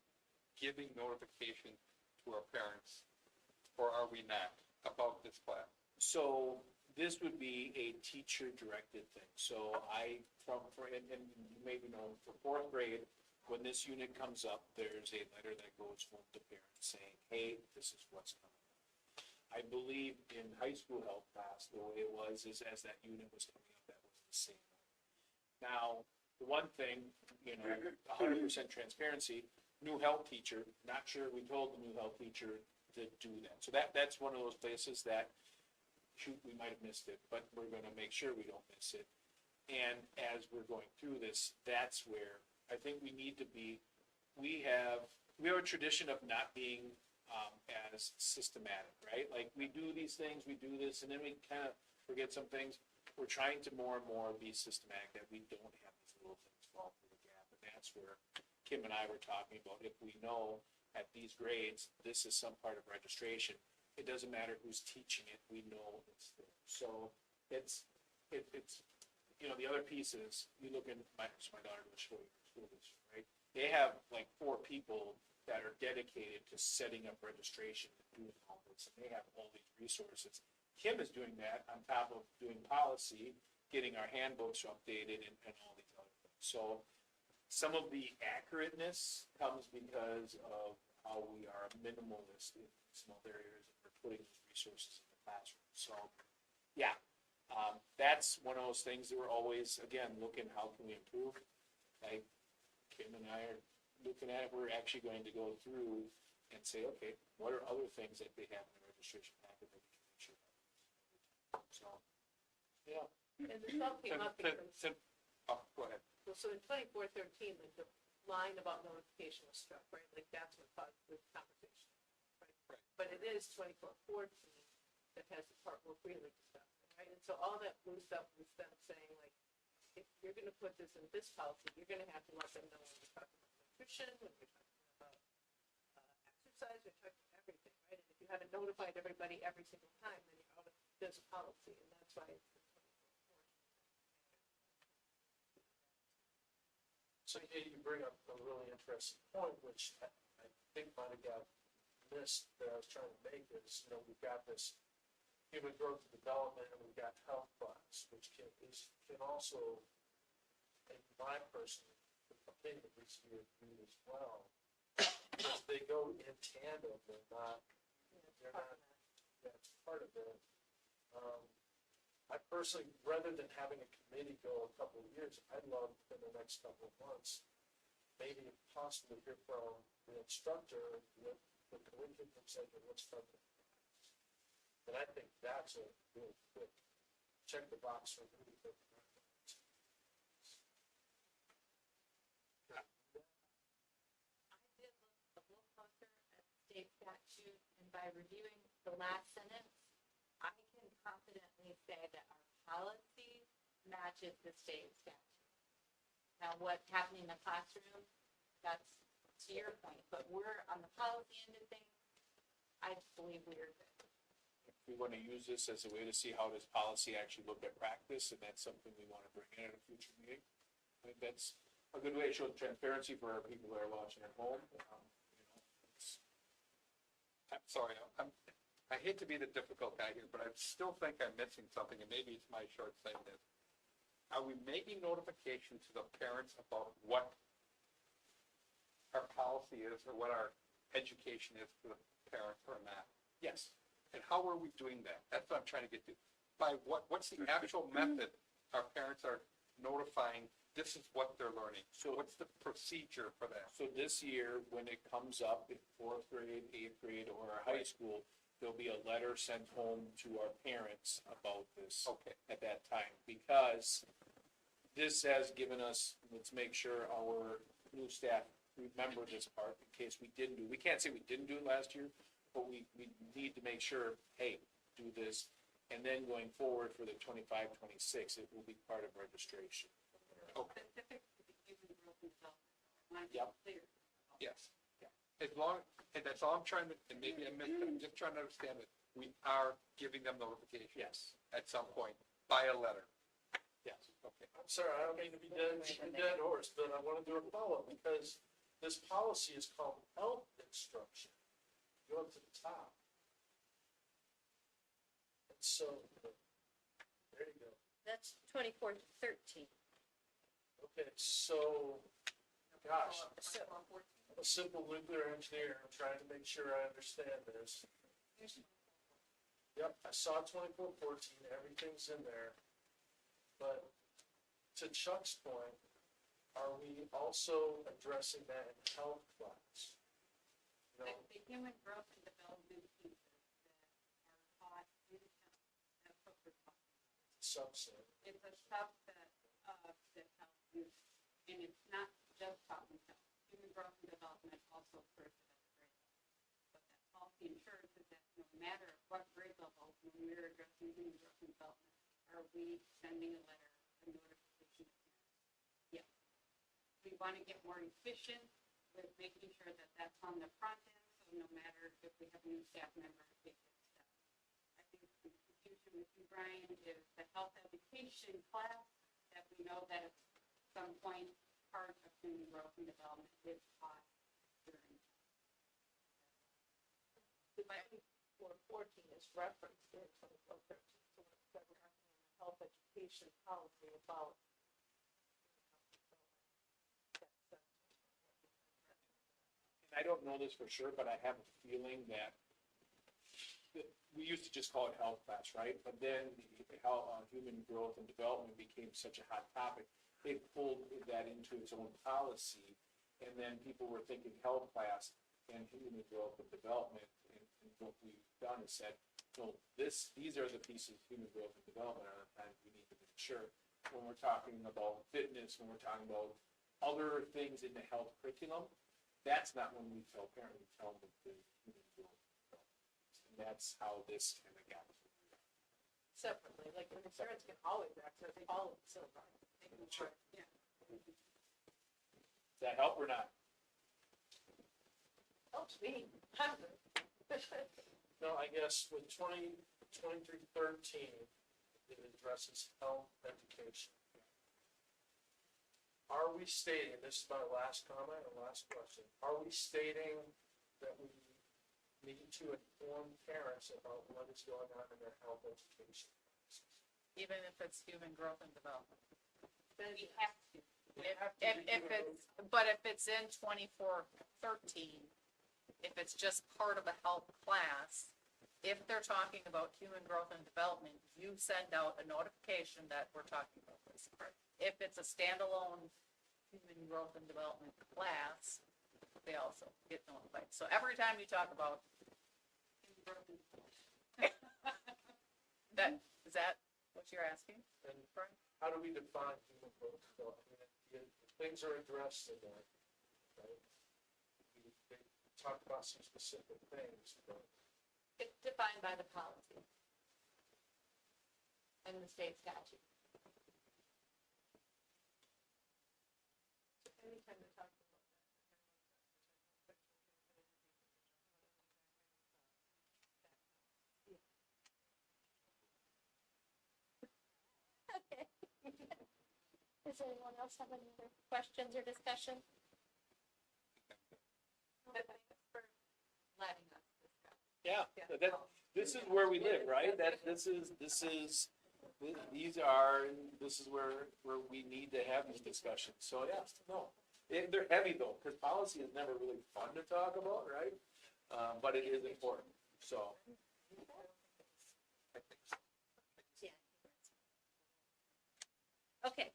giving notification to our parents, or are we not, about this class? So this would be a teacher-directed thing. So and you maybe know, for fourth grade, when this unit comes up, there's a letter that goes home to parents saying, hey, this is what's coming up. I believe in high school health class, the way it was is as that unit was coming up, that was the same. Now, The one thing, you know, 100% transparency, new health teacher, not sure we told the new health teacher to do that. So that's one of those places that, shoot, we might have missed it, but we're gonna make sure we don't miss it. And as we're going through this, that's where I think we need to be, we have a tradition of not being, as systematic, right? Like, we do these things, we do this, and then we kind of forget some things. We're trying to more and more be systematic, that we don't have these little things fall through the gap. And that's where Kim and I were talking about, if we know at these grades, this is some part of registration, it doesn't matter who's teaching it, we know it's there. So it's, you know, the other piece is, you look at my daughter goes to school district, right? They have like 4 people that are dedicated to setting up registration and doing all this, and they have all these resources. Kim is doing that on top of doing policy, getting our handbooks updated and all these other things. So some of the accurateness comes because of how we are minimalist in some other areas, and we're putting these resources in the classroom. So, yeah, that's one of those things that we're always, again, looking, how can we improve? Like Kim and I are looking at it, we're actually going to go through and say, okay, what are other things that they have in the registration packet that we can make sure of? So, yeah. And this all came up because, Go ahead. well, so in 2413, like the line about notification was struck, right? Like that's what caused the conversation, right? Right. But it is 2414 that has the part we're freely discussing, right? And so all that blue stuff was them saying like, if you're gonna put this in this policy, you're gonna have to let them know when you're talking about nutrition, when you're talking about exercise, you're talking about everything, right? And if you haven't notified everybody every single time, then you're out of this policy, and that's why it's the 2414. So yeah, you bring up a really interesting point, which I think might have got missed that I was trying to make is, you know, we've got this human growth and development, and we've got health class, which can also, in my personal opinion, at least you agree as well, because they go in tandem, they're not, that's part of it. I personally, rather than having a committee go a couple of years, I'd love in the next couple of months, maybe possibly hear from the instructor, what the curriculum said, and what's from the class. And I think that's a really quick check the box for really quick. I did look a little closer at state statute, and by reviewing the last sentence, I can confidently say that our policy matches the state statute. Now, what's happening in the classroom, that's to your point, but we're on the policy end of things, I believe we're good. If we want to use this as a way to see how does policy actually look at practice, and that's something we want to bring in at a future meeting. I think that's a good way to show transparency for our people that are watching at home. You know, I'm sorry, I hate to be the difficult guy here, but I still think I'm missing something, and maybe it's my short-sightedness. Are we making notification to the parents about what our policy is, or what our education is to the parents or not? yes, And how are we doing that? That's what I'm trying to get to. By what's the actual method our parents are notifying, this is what they're learning? So what's the procedure for that? so this year, when it comes up in 4th grade, 8th grade, or our high school, there'll be a letter sent home to our parents about this. Okay. At that time, because this has given us, let's make sure our new staff remember this part in case we didn't do, we can't say we didn't do it last year, but we need to make sure, hey, do this. And then going forward for the 25, 26, it will be part of registration. Okay. Specific to the human growth and development. Am I Yep. clear? Yes. As long, and that's all I'm trying to, and maybe I missed it, I'm just trying to understand that we are giving them notification. Yes, At some point, by a letter. yes. Okay. I'm sorry, I don't mean to be dead horse, but I want to do a follow-up, because this policy is called health instruction. Go up to the top. And so, there you go. That's 2413. Okay, so, gosh, So, I'm a simple nuclear engineer, I'm trying to make sure I understand this. Yep, I saw 2414, everything's in there. But to Chuck's point, are we also addressing that in health class? You know, The human growth and development pieces that are taught in health, that's what we're talking about. subset. It's a subset of the health use, and it's not just taught in health. Human growth and development also occurs at other grade levels. What that policy ensures is that no matter what grade level, when we're addressing human growth and development, are we sending a letter, a notification to parents? Yes. We want to get more efficient with making sure that that's on the front end, so no matter if we have a new staff member, it gets done. I think the institution with you, Brian, is the health education class that we know that at some point, part of human growth and development is taught during. But 414 is referenced in 2413, so we're working on the health education policy about. I don't know this for sure, but I have a feeling that we used to just call it health class, right? But then how human growth and development became such a hot topic, they pulled that into its own policy, and then people were thinking health class and human growth and development. And what we've done is said, no, these are the pieces of human growth and development are the times we need to make sure when we're talking about fitness, when we're talking about other things in the health curriculum. That's not when we tell parents, we tell them the human growth. And that's how this kind of got. Separately, like the parents can always access all of the syllabi. Sure. Yeah. Does that help or not? Helps me. No, I guess with 2313, it addresses health education. Are we stating, this is my last comment and last question, are we stating that we need to inform parents about what is going on in their health education classes? Even if it's human growth and development. We have to. We have to If be given it's, but if it's in 2413, if it's just part of a health class, if they're talking about human growth and development, you send out a notification that we're talking about this. If it's a standalone human growth and development class, they also get notified. So every time you talk about that, is that what you're asking? And how do we define human growth and development? The things are addressed in there, right? They talked about some specific things, but It's defined by the policy and the state statute. Anytime they're talking about Okay. Does anyone else have any other questions or discussion? But thanks for letting us discuss. Yeah, this is where we live, right? This is where we need to have these discussions. So, yeah, no. They're heavy though, because policy is never really fun to talk about, right? But it is important, so. Okay,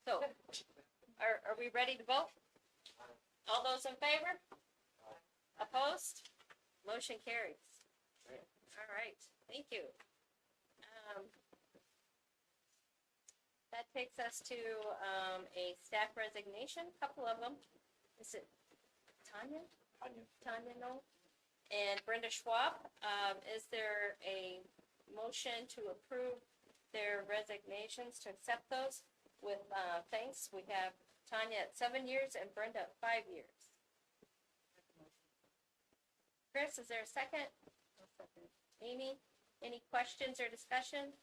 so, are we ready to vote? All those in favor? Opposed? Motion carries. All right, thank you. That takes us to, a staff resignation, couple of them. Is it Tanya? Tanya, no? And Brenda Schwab. Is there a motion to approve their resignations, to accept those with, thanks? We have Tanya at 7 years and Brenda at 5 years. Chris, is there a second? Amy, any questions or discussion?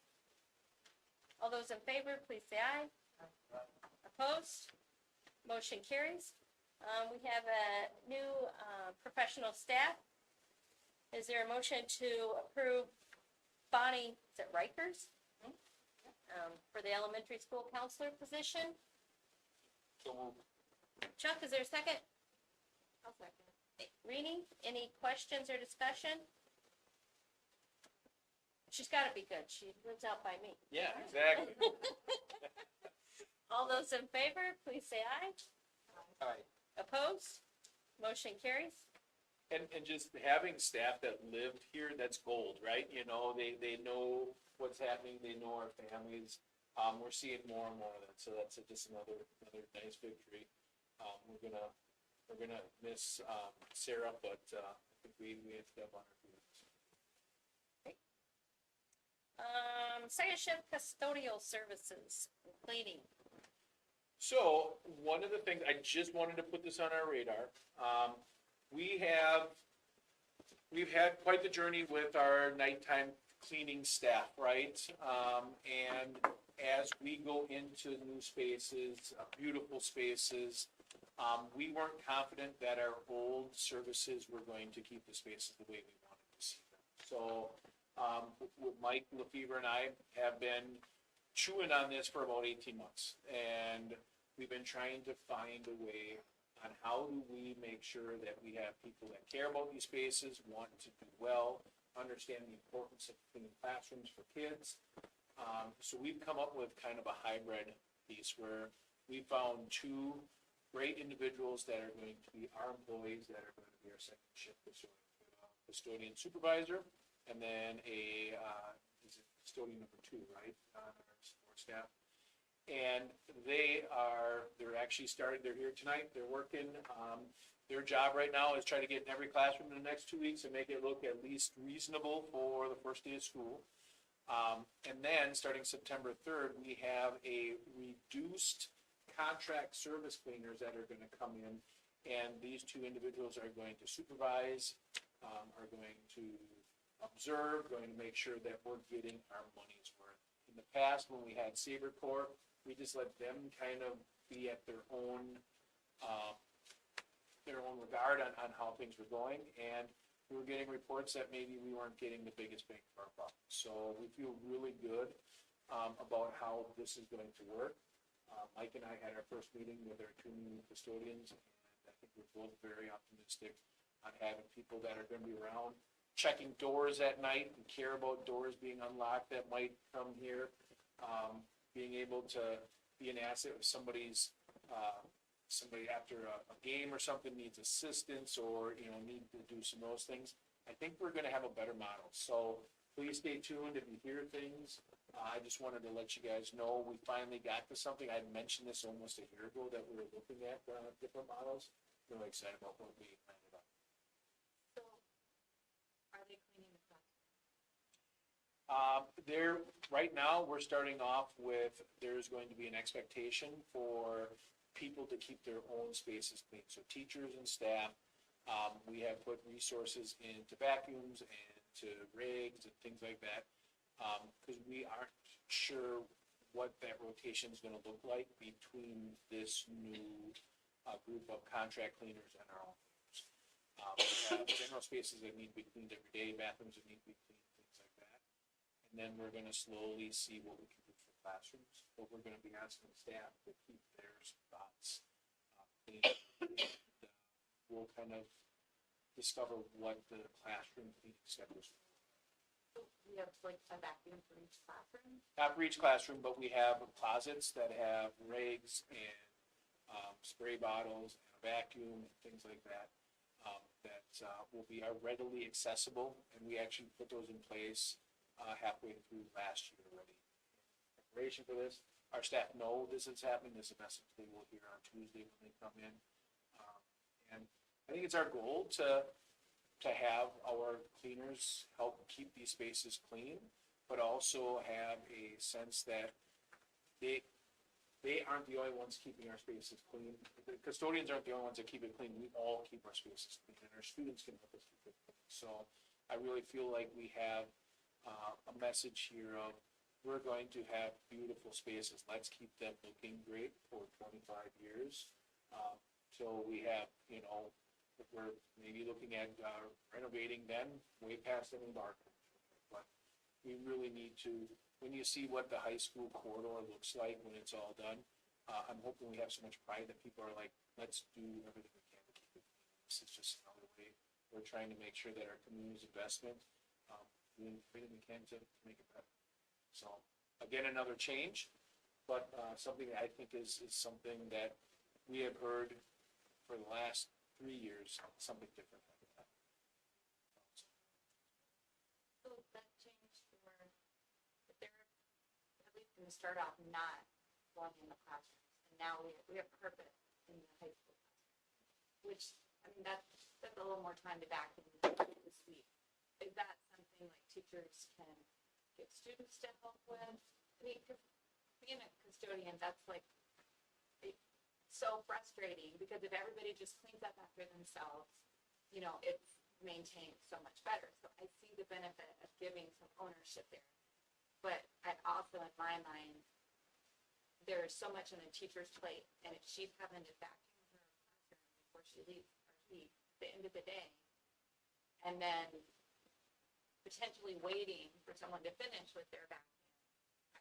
All those in favor, please say aye. Opposed? Motion carries. We have a new, professional staff. Is there a motion to approve Bonnie, is it Rikers? For the elementary school counselor position? So moved. Chuck, is there a second? I'll second. Rini, any questions or discussion? She's gotta be good. She lives out by me. Yeah, exactly. All those in favor, please say aye. Aye. Opposed? Motion carries. And just having staff that lived here, that's gold, right? You know, they know what's happening, they know our families. We're seeing more and more of that, so that's just another nice victory. We're gonna miss, Sarah, but, I think we have to have on our feet. Second shift custodial services, cleaning. So, one of the things, I just wanted to put this on our radar, we've had quite the journey with our nighttime cleaning staff, right? And as we go into new spaces, beautiful spaces, we weren't confident that our old services were going to keep the spaces the way we wanted to see them. So, with Mike Lefevre and I have been chewing on this for about 18 months. And we've been trying to find a way on how do we make sure that we have people that care about these spaces, want to do well, understand the importance of clean classrooms for kids. So we've come up with kind of a hybrid piece where we found two great individuals that are going to be our employees, that are going to be our second shift custodian supervisor, and then is it custodian number 2, right, on our support staff. And they're actually started, they're here tonight, they're working. Their job right now is try to get in every classroom in the next 2 weeks and make it look at least reasonable for the first day of school. And then, starting September 3rd, we have a reduced contract service cleaners that are gonna come in. And these two individuals are going to supervise, are going to observe, going to make sure that we're getting our money's worth. In the past, when we had Saber Corps, we just let them kind of be at their own regard on how things were going, and we were getting reports that maybe we weren't getting the biggest bang for our buck. So we feel really good about how this is going to work. Mike and I had our first meeting with our 2 new custodians, and I think we're both very optimistic on having people that are gonna be around, checking doors at night and care about doors being unlocked that might come here. Being able to be an asset if somebody after a game or something needs assistance or, need to do some of those things. I think we're gonna have a better model. So please stay tuned if you hear things. I just wanted to let you guys know, we finally got to something. I mentioned this almost a year ago that we were looking at, different models. Really excited about what we landed on. So, are they cleaning the classroom? Right now, we're starting off with, there's going to be an expectation for people to keep their own spaces clean. So teachers and staff, we have put resources into vacuums and to rigs and things like that. Because we aren't sure what that rotation is gonna look like between this new, group of contract cleaners and our own cleaners. We have general spaces that need to be cleaned every day, bathrooms that need to be cleaned, things like that. And then we're gonna slowly see what we can do for classrooms, but we're gonna be asking staff to keep their spots clean. We'll kind of discover what the classroom cleaning schedules. We have like a vacuum for each classroom? Not for each classroom, but we have closets that have rigs and spray bottles and a vacuum and things like that. That will be readily accessible, and we actually put those in place halfway through last year already. In preparation for this, our staff know this is happening. This is a message they will hear on Tuesday when they come in. And I think it's our goal to have our cleaners help keep these spaces clean, but also have a sense that they aren't the only ones keeping our spaces clean. The custodians aren't the only ones that keep it clean. We all keep our spaces clean, and our students can help us keep it clean. So I really feel like we have a message here of, we're going to have beautiful spaces. Let's keep them looking great for 25 years. So we have, if we're maybe looking at renovating them way past any mark. But we really need to, when you see what the high school corridor looks like when it's all done, I'm hoping we have so much pride that people are like, let's do everything we can to keep it clean. This is just another way we're trying to make sure that our community's investment, doing everything we can to make it better. So, again, another change. but, something that I think is something that we have heard for the last 3 years, something different. So that changed where they're, at least going to start off not going in the classrooms. And now we have carpet in the high school classroom, which, I mean, that's a little more time to vacuum this week. Is that something like teachers can get students to help with? I mean, 'cause being a custodian, that's like, it's so frustrating because if everybody just cleans up after themselves, you know, it's maintained so much better. So I see the benefit of giving some ownership there. But I also, in my mind, there's so much on a teacher's plate, and if she's having to vacuum her classroom before she leaves, or he, at the end of the day, and then potentially waiting for someone to finish with their vacuum,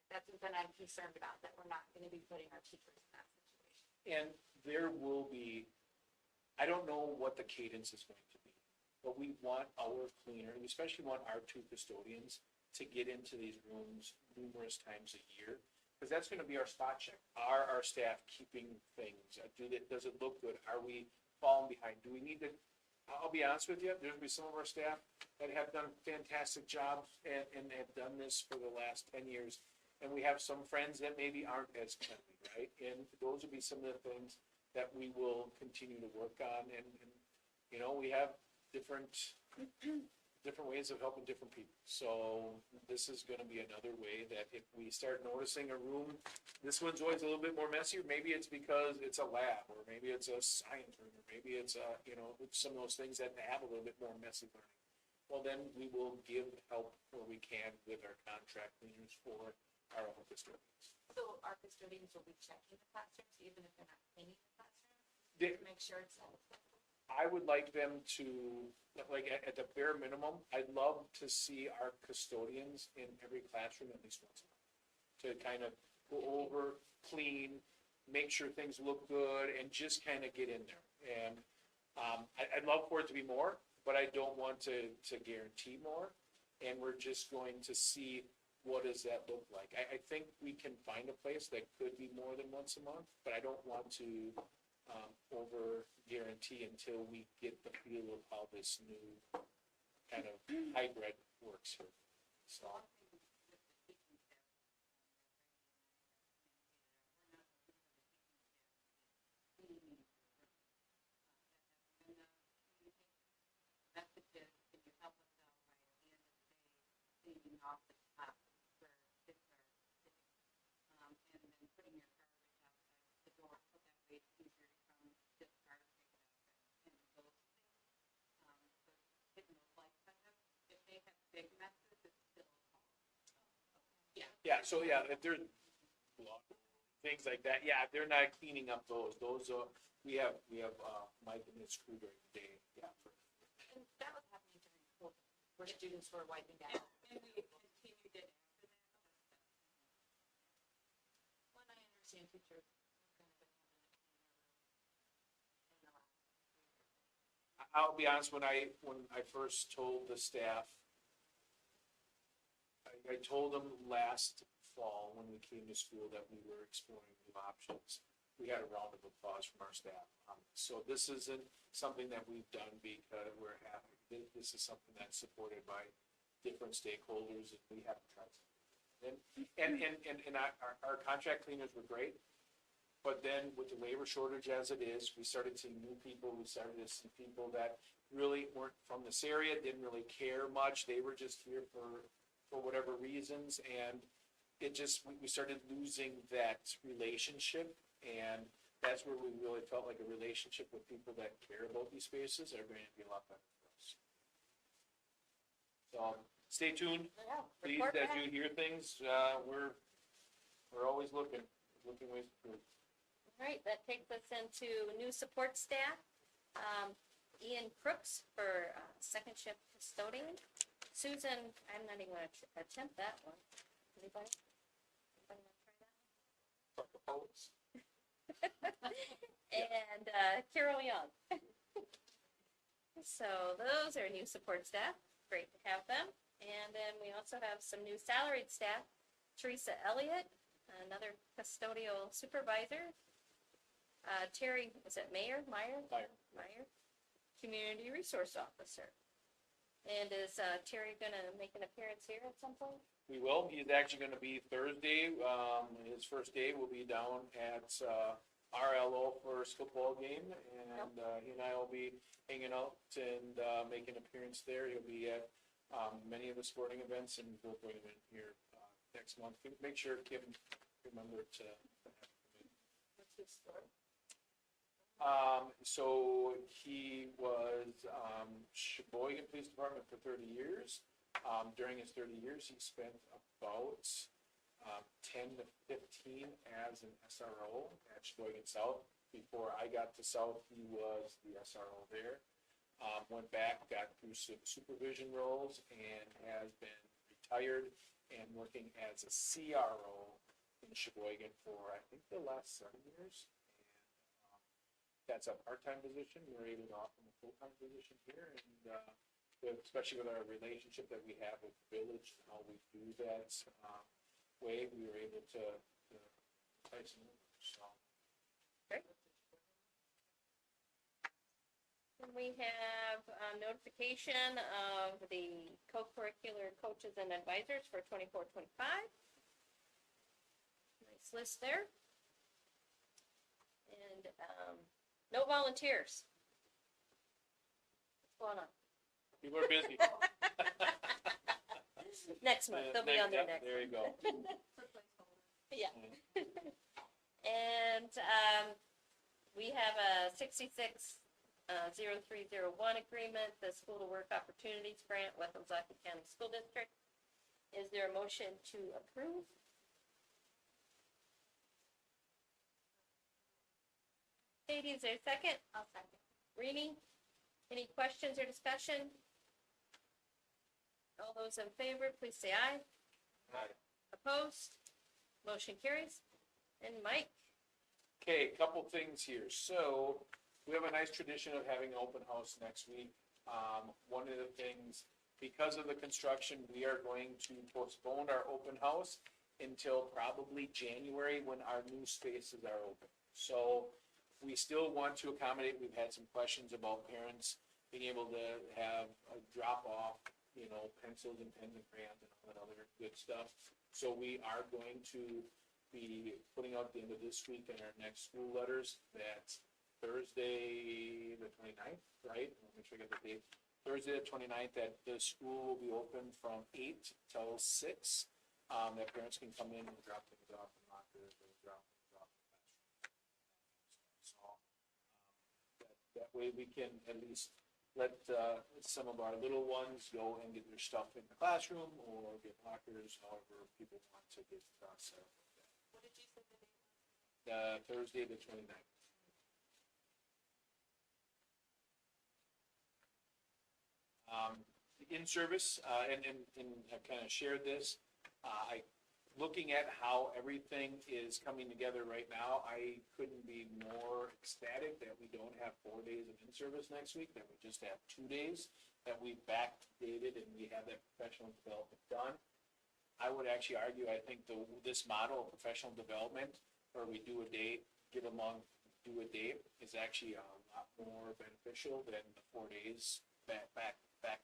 that's something I'm concerned about, that we're not gonna be putting our teachers in that situation. And there will be, I don't know what the cadence is going to be, but we want our cleaner, and we especially want our 2 custodians to get into these rooms numerous times a year, because that's gonna be our spot check. Are our staff keeping things? Does it look good? Are we falling behind? Do we need to, I'll be honest with you, there'll be some of our staff that have done fantastic jobs and have done this for the last 10 years. And we have some friends that maybe aren't as friendly, right? And those would be some of the things that we will continue to work on. And you know, we have different ways of helping different people. So this is gonna be another way that if we start noticing a room, this one's always a little bit more messy, or maybe it's because it's a lab, or maybe it's a science room, or maybe it's a, you know, some of those things that have a little bit more messy learning. Well, then we will give help where we can with our contract cleaners for our own custodians. So our custodians will be checking the classrooms, even if they're not cleaning the classroom, They- to make sure it's satisfactory. I would like them to, like, at the bare minimum, I'd love to see our custodians in every classroom at least once a month. To kind of go over, clean, make sure things look good, and just kind of get in there. And, I'd love for it to be more, but I don't want to guarantee more. And we're just going to see, what does that look like? I think we can find a place that could be more than once a month, but I don't want to over guarantee until we get the feel of how this new kind of hybrid works here. So, Messages, can you help us out by the end of the day, cleaning off the top where kids are sitting? And then putting your garbage outside the door, so that way it's easier to come discard, pick it up, and those things. So hitting those like items, if they have big messes, it's still small. yeah, so yeah, if there's things like that, yeah, if they're not cleaning up those are, we have Mike and his crew during the day, yeah. And that was happening during COVID, where students were wiping down. And we continued it after that. When I understand teachers have kind of been having a cleaner room in the last 3 years. I'll be honest, when I first told the staff, I told them last fall when we came to school that we were exploring new options. We had a round of applause from our staff. So this isn't something that we've done because we're happy. This is something that's supported by different stakeholders, and we have to try something. And our contract cleaners were great. But then with the labor shortage as it is, we started seeing new people. We started to see people that really weren't from this area, didn't really care much. They were just here for whatever reasons. And it just, we started losing that relationship. And that's where we really felt like a relationship with people that care about these spaces are going to be a lot better for us. So stay tuned. Yeah, Please, report as back. you hear things, we're always looking ways to improve. All right, that takes us into new support staff. Ian Crooks for second shift custodian. Susan, I'm not even gonna attempt that one. Anybody? Anybody wanna try that? Talk about this. And Carol Young. So those are new support staff. Great to have them. And then we also have some new salaried staff. Teresa Elliott Another custodial supervisor. Terry, is it Meyer? Meyer, Community Resource Officer. And is Terry gonna make an appearance here at some point? We will. He's actually gonna be Thursday. His first day will be down at, RLO first football game. And, he and I will be hanging out and, making an appearance there. He'll be at, many of the sporting events and we'll bring him in here, next month. Make sure Kim, remember to. What's his story? So he was, Sheboygan Police Department for 30 years. During his 30 years, he spent about, 10 to 15 as an SRO at Sheboygan South. Before I got to South, he was the SRO there. Went back, got through some supervision roles and has been retired and working as a CRO in Sheboygan for, I think, the last 7 years. That's a part-time position. We're able to offer him a full-time position here, and especially with our relationship that we have with the village and how we do that way, we were able to entice him over. So And we have notification of the co-curricular coaches and advisors for 24-25. Nice list there. And no volunteers. What's going on? people are busy. Next month, they'll be on there next. There you go. Yeah. And, we have a 66-0301 agreement, the School to Work Opportunities Grant, Wethley County School District. Is there a motion to approve? Katie, is there a second? I'll second. Rini, any questions or discussion? All those in favor, please say aye. Aye. Opposed? Motion carries. And Mike? Okay, couple things here. So we have a nice tradition of having an open house next week. One of the things, because of the construction, we are going to postpone our open house until probably January when our new spaces are open. So we still want to accommodate, we've had some questions about parents being able to have a drop off, you know, pencils and pens and crayons and all that other good stuff. So we are going to be putting out at the end of this week in our next school letters that Thursday, the 29th, right? Let me make sure I got the date. Thursday, the 29th, that the school will be open from 8 till 6. That parents can come in and drop things off in lockers or drop things off in classrooms. So, that way we can at least let, some of our little ones go and get their stuff in the classroom or get lockers, however people want to get, set up with that. What did you say the date was? Thursday, the 29th. In service, and I've kind of shared this, looking at how everything is coming together right now, I couldn't be more ecstatic that we don't have 4 days of in-service next week, that we just have 2 days, that we backdated and we have that professional development done. I would actually argue, I think this model of professional development, where we do a date, get a month, do a date, is actually a lot more beneficial than the 4 days back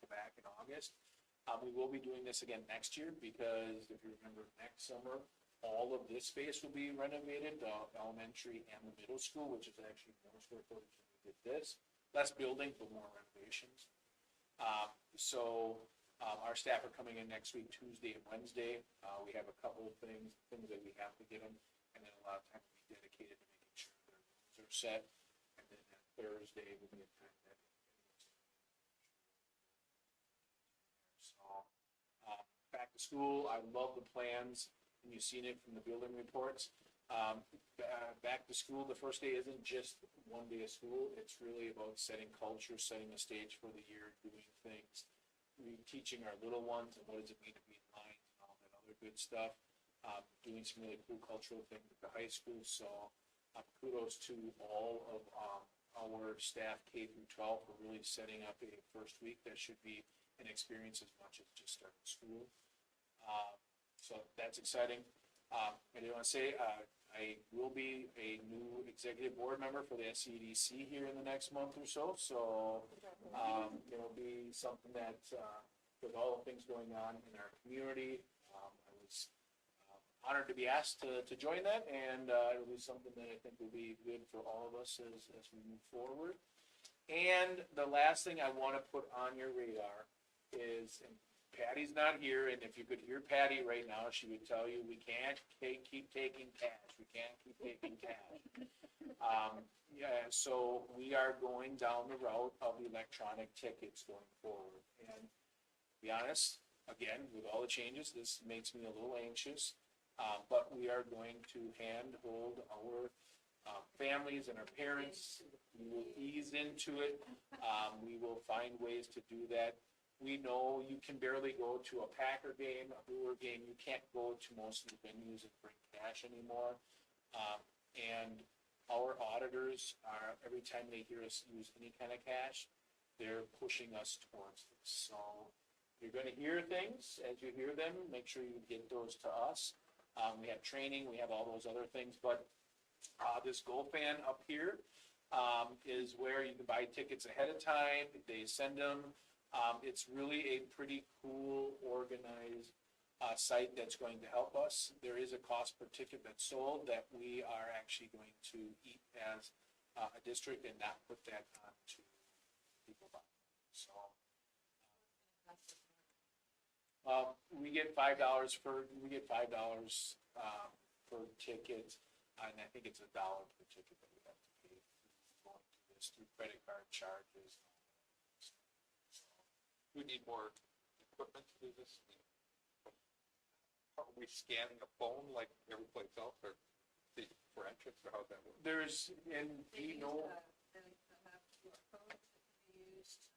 to back in August. We will be doing this again next year because if you remember, next summer, all of this space will be renovated, the elementary and the middle school, which is actually more square footage than we did this. Less building, but more renovations. Our staff are coming in next week, Tuesday and Wednesday. We have a couple of things that we have to get them, and then a lot of time will be dedicated to making sure their rooms are set. And then that Thursday will be a time that. So, back to school, I love the plans, and you've seen it from the building reports. Back to school, the first day isn't just 1 day of school, it's really about setting culture, setting the stage for the year, doing things, teaching our little ones, and what does it mean to be in line, and all that other good stuff. Doing some really cool cultural things at the high school, so kudos to all of our staff, K through 12, for really setting up a first week that should be an experience as much as just starting school. So that's exciting. I did want to say, I will be a new executive board member for the SCDC here in the next month or so, it'll be something that, with all the things going on in our community, I was honored to be asked to join that, and it'll be something that I think will be good for all of us as we move forward. And the last thing I want to put on your radar is, and Patty's not here, and if you could hear Patty right now, she would tell you, we can't keep taking cash. We can't keep taking cash. Yeah, so we are going down the route of electronic tickets going forward. And to be honest, again, with all the changes, this makes me a little anxious. But we are going to handhold our families and our parents. We will ease into it. We will find ways to do that. We know you can barely go to a Packer game, a Brewer game. You can't go to most of the venues and bring cash anymore. And our auditors are, every time they hear us use any kind of cash, they're pushing us towards this. So you're going to hear things. As you hear them, make sure you get those to us. We have training, we have all those other things, but this GoFan up here is where you can buy tickets ahead of time. They send them. It's really a pretty cool, organized site that's going to help us. There is a cost per ticket that's sold that we are actually going to eat as a district and not put that on to people. So we get $5 per ticket, and I think it's $1 per ticket that we have to pay going to this through credit card charges. We need more equipment to do this. Are we scanning a phone like every place else, or for entrance, or how's that work? There's, and They you use, know, they have QR codes that can be used, we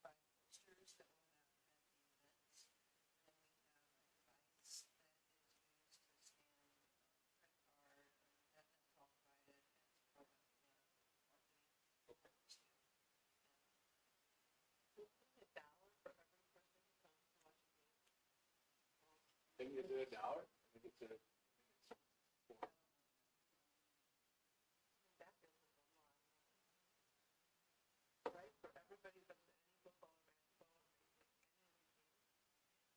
have posters that will have events, and we have a device that is used to scan credit card, that's all provided as part of the marketing. We're putting $1 for every person who comes to watch a game. I think it's $1. I think it's a. That feels a little more. Right, for everybody that's in any football or basketball,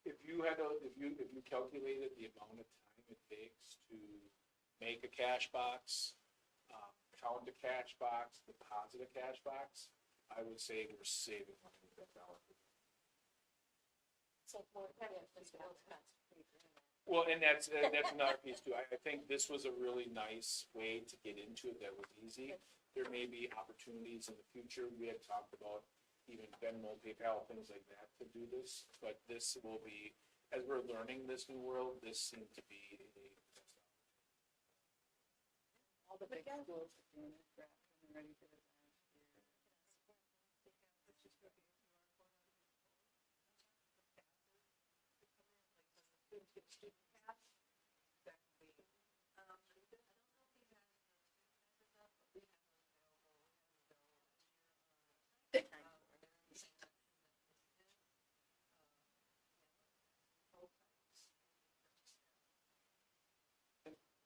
If you had to, if you calculated the amount of time it takes to make a cash box, count a cash box, deposit a cash box, I would say we're saving money with that $1. So more kind of physical expense. Well, and that's another piece too. I think this was a really nice way to get into it that was easy. There may be opportunities in the future. We had talked about even Venmo, PayPal, things like that to do this, but this will be, as we're learning this new world, this seemed to be All the big schools are doing it, and ready for this next year. It's just going to be a QR code on the phone. Students get student pass, that can be, I don't know if he has student passes up, but we have them available, we had them available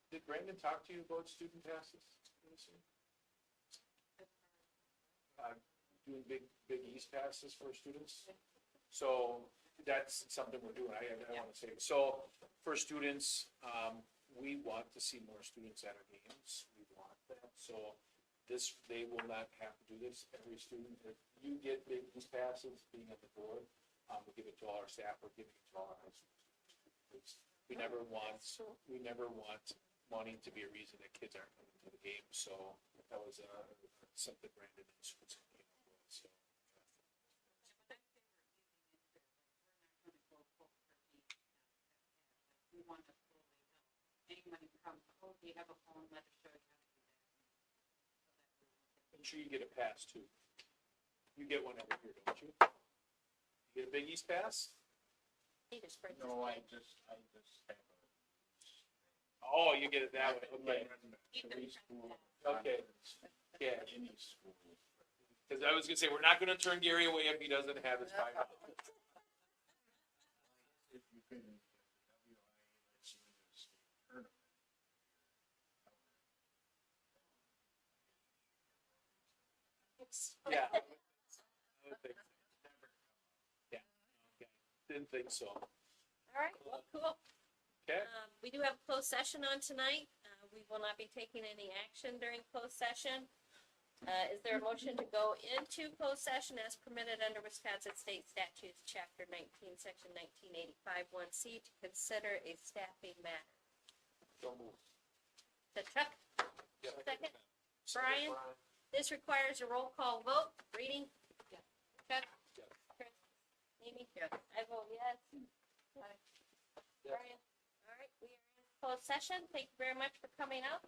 Did Brandon talk to you about student passes? Doing big East passes for students? So that's something we're doing. I want to say, so for students, we want to see more students at our games. We want that. So this, they will not have to do this. Every student, if you get big East passes, being at the board, we'll give it to all our staff, we're giving it to all our high school students. We never want money to be a reason that kids aren't coming to the game. So that was something Brandon and Susan came up with. So. We want to fully know. Anyone who comes, oh, do you have a phone, let us show you how to do that. Make sure you get a pass too. You get one every year, don't you? You get a Big East pass? No, I just have a. Oh, you get it that way, okay. Every school. Okay. Yeah, Any school. because I was gonna say, we're not gonna turn Gary away if he doesn't have his $5. If you can, WIA lets you into the Oops. Yeah. I would think so. Yeah, okay. Didn't think so. All right, well, cool. Okay, We do have a closed session on tonight. We will not be taking any action during closed session. Is there a motion to go into closed session as permitted under Wisconsin State Statutes, Chapter 19, Section 1985, 1C, to consider a staffing matter? So moved. The Chuck, Yeah. second. Brian, this requires a roll call vote. Reading? Yes. Chuck? Yes. Chris? Amy? I vote yes. Yes. Brian? All right, we are in closed session. Thank you very much for coming out.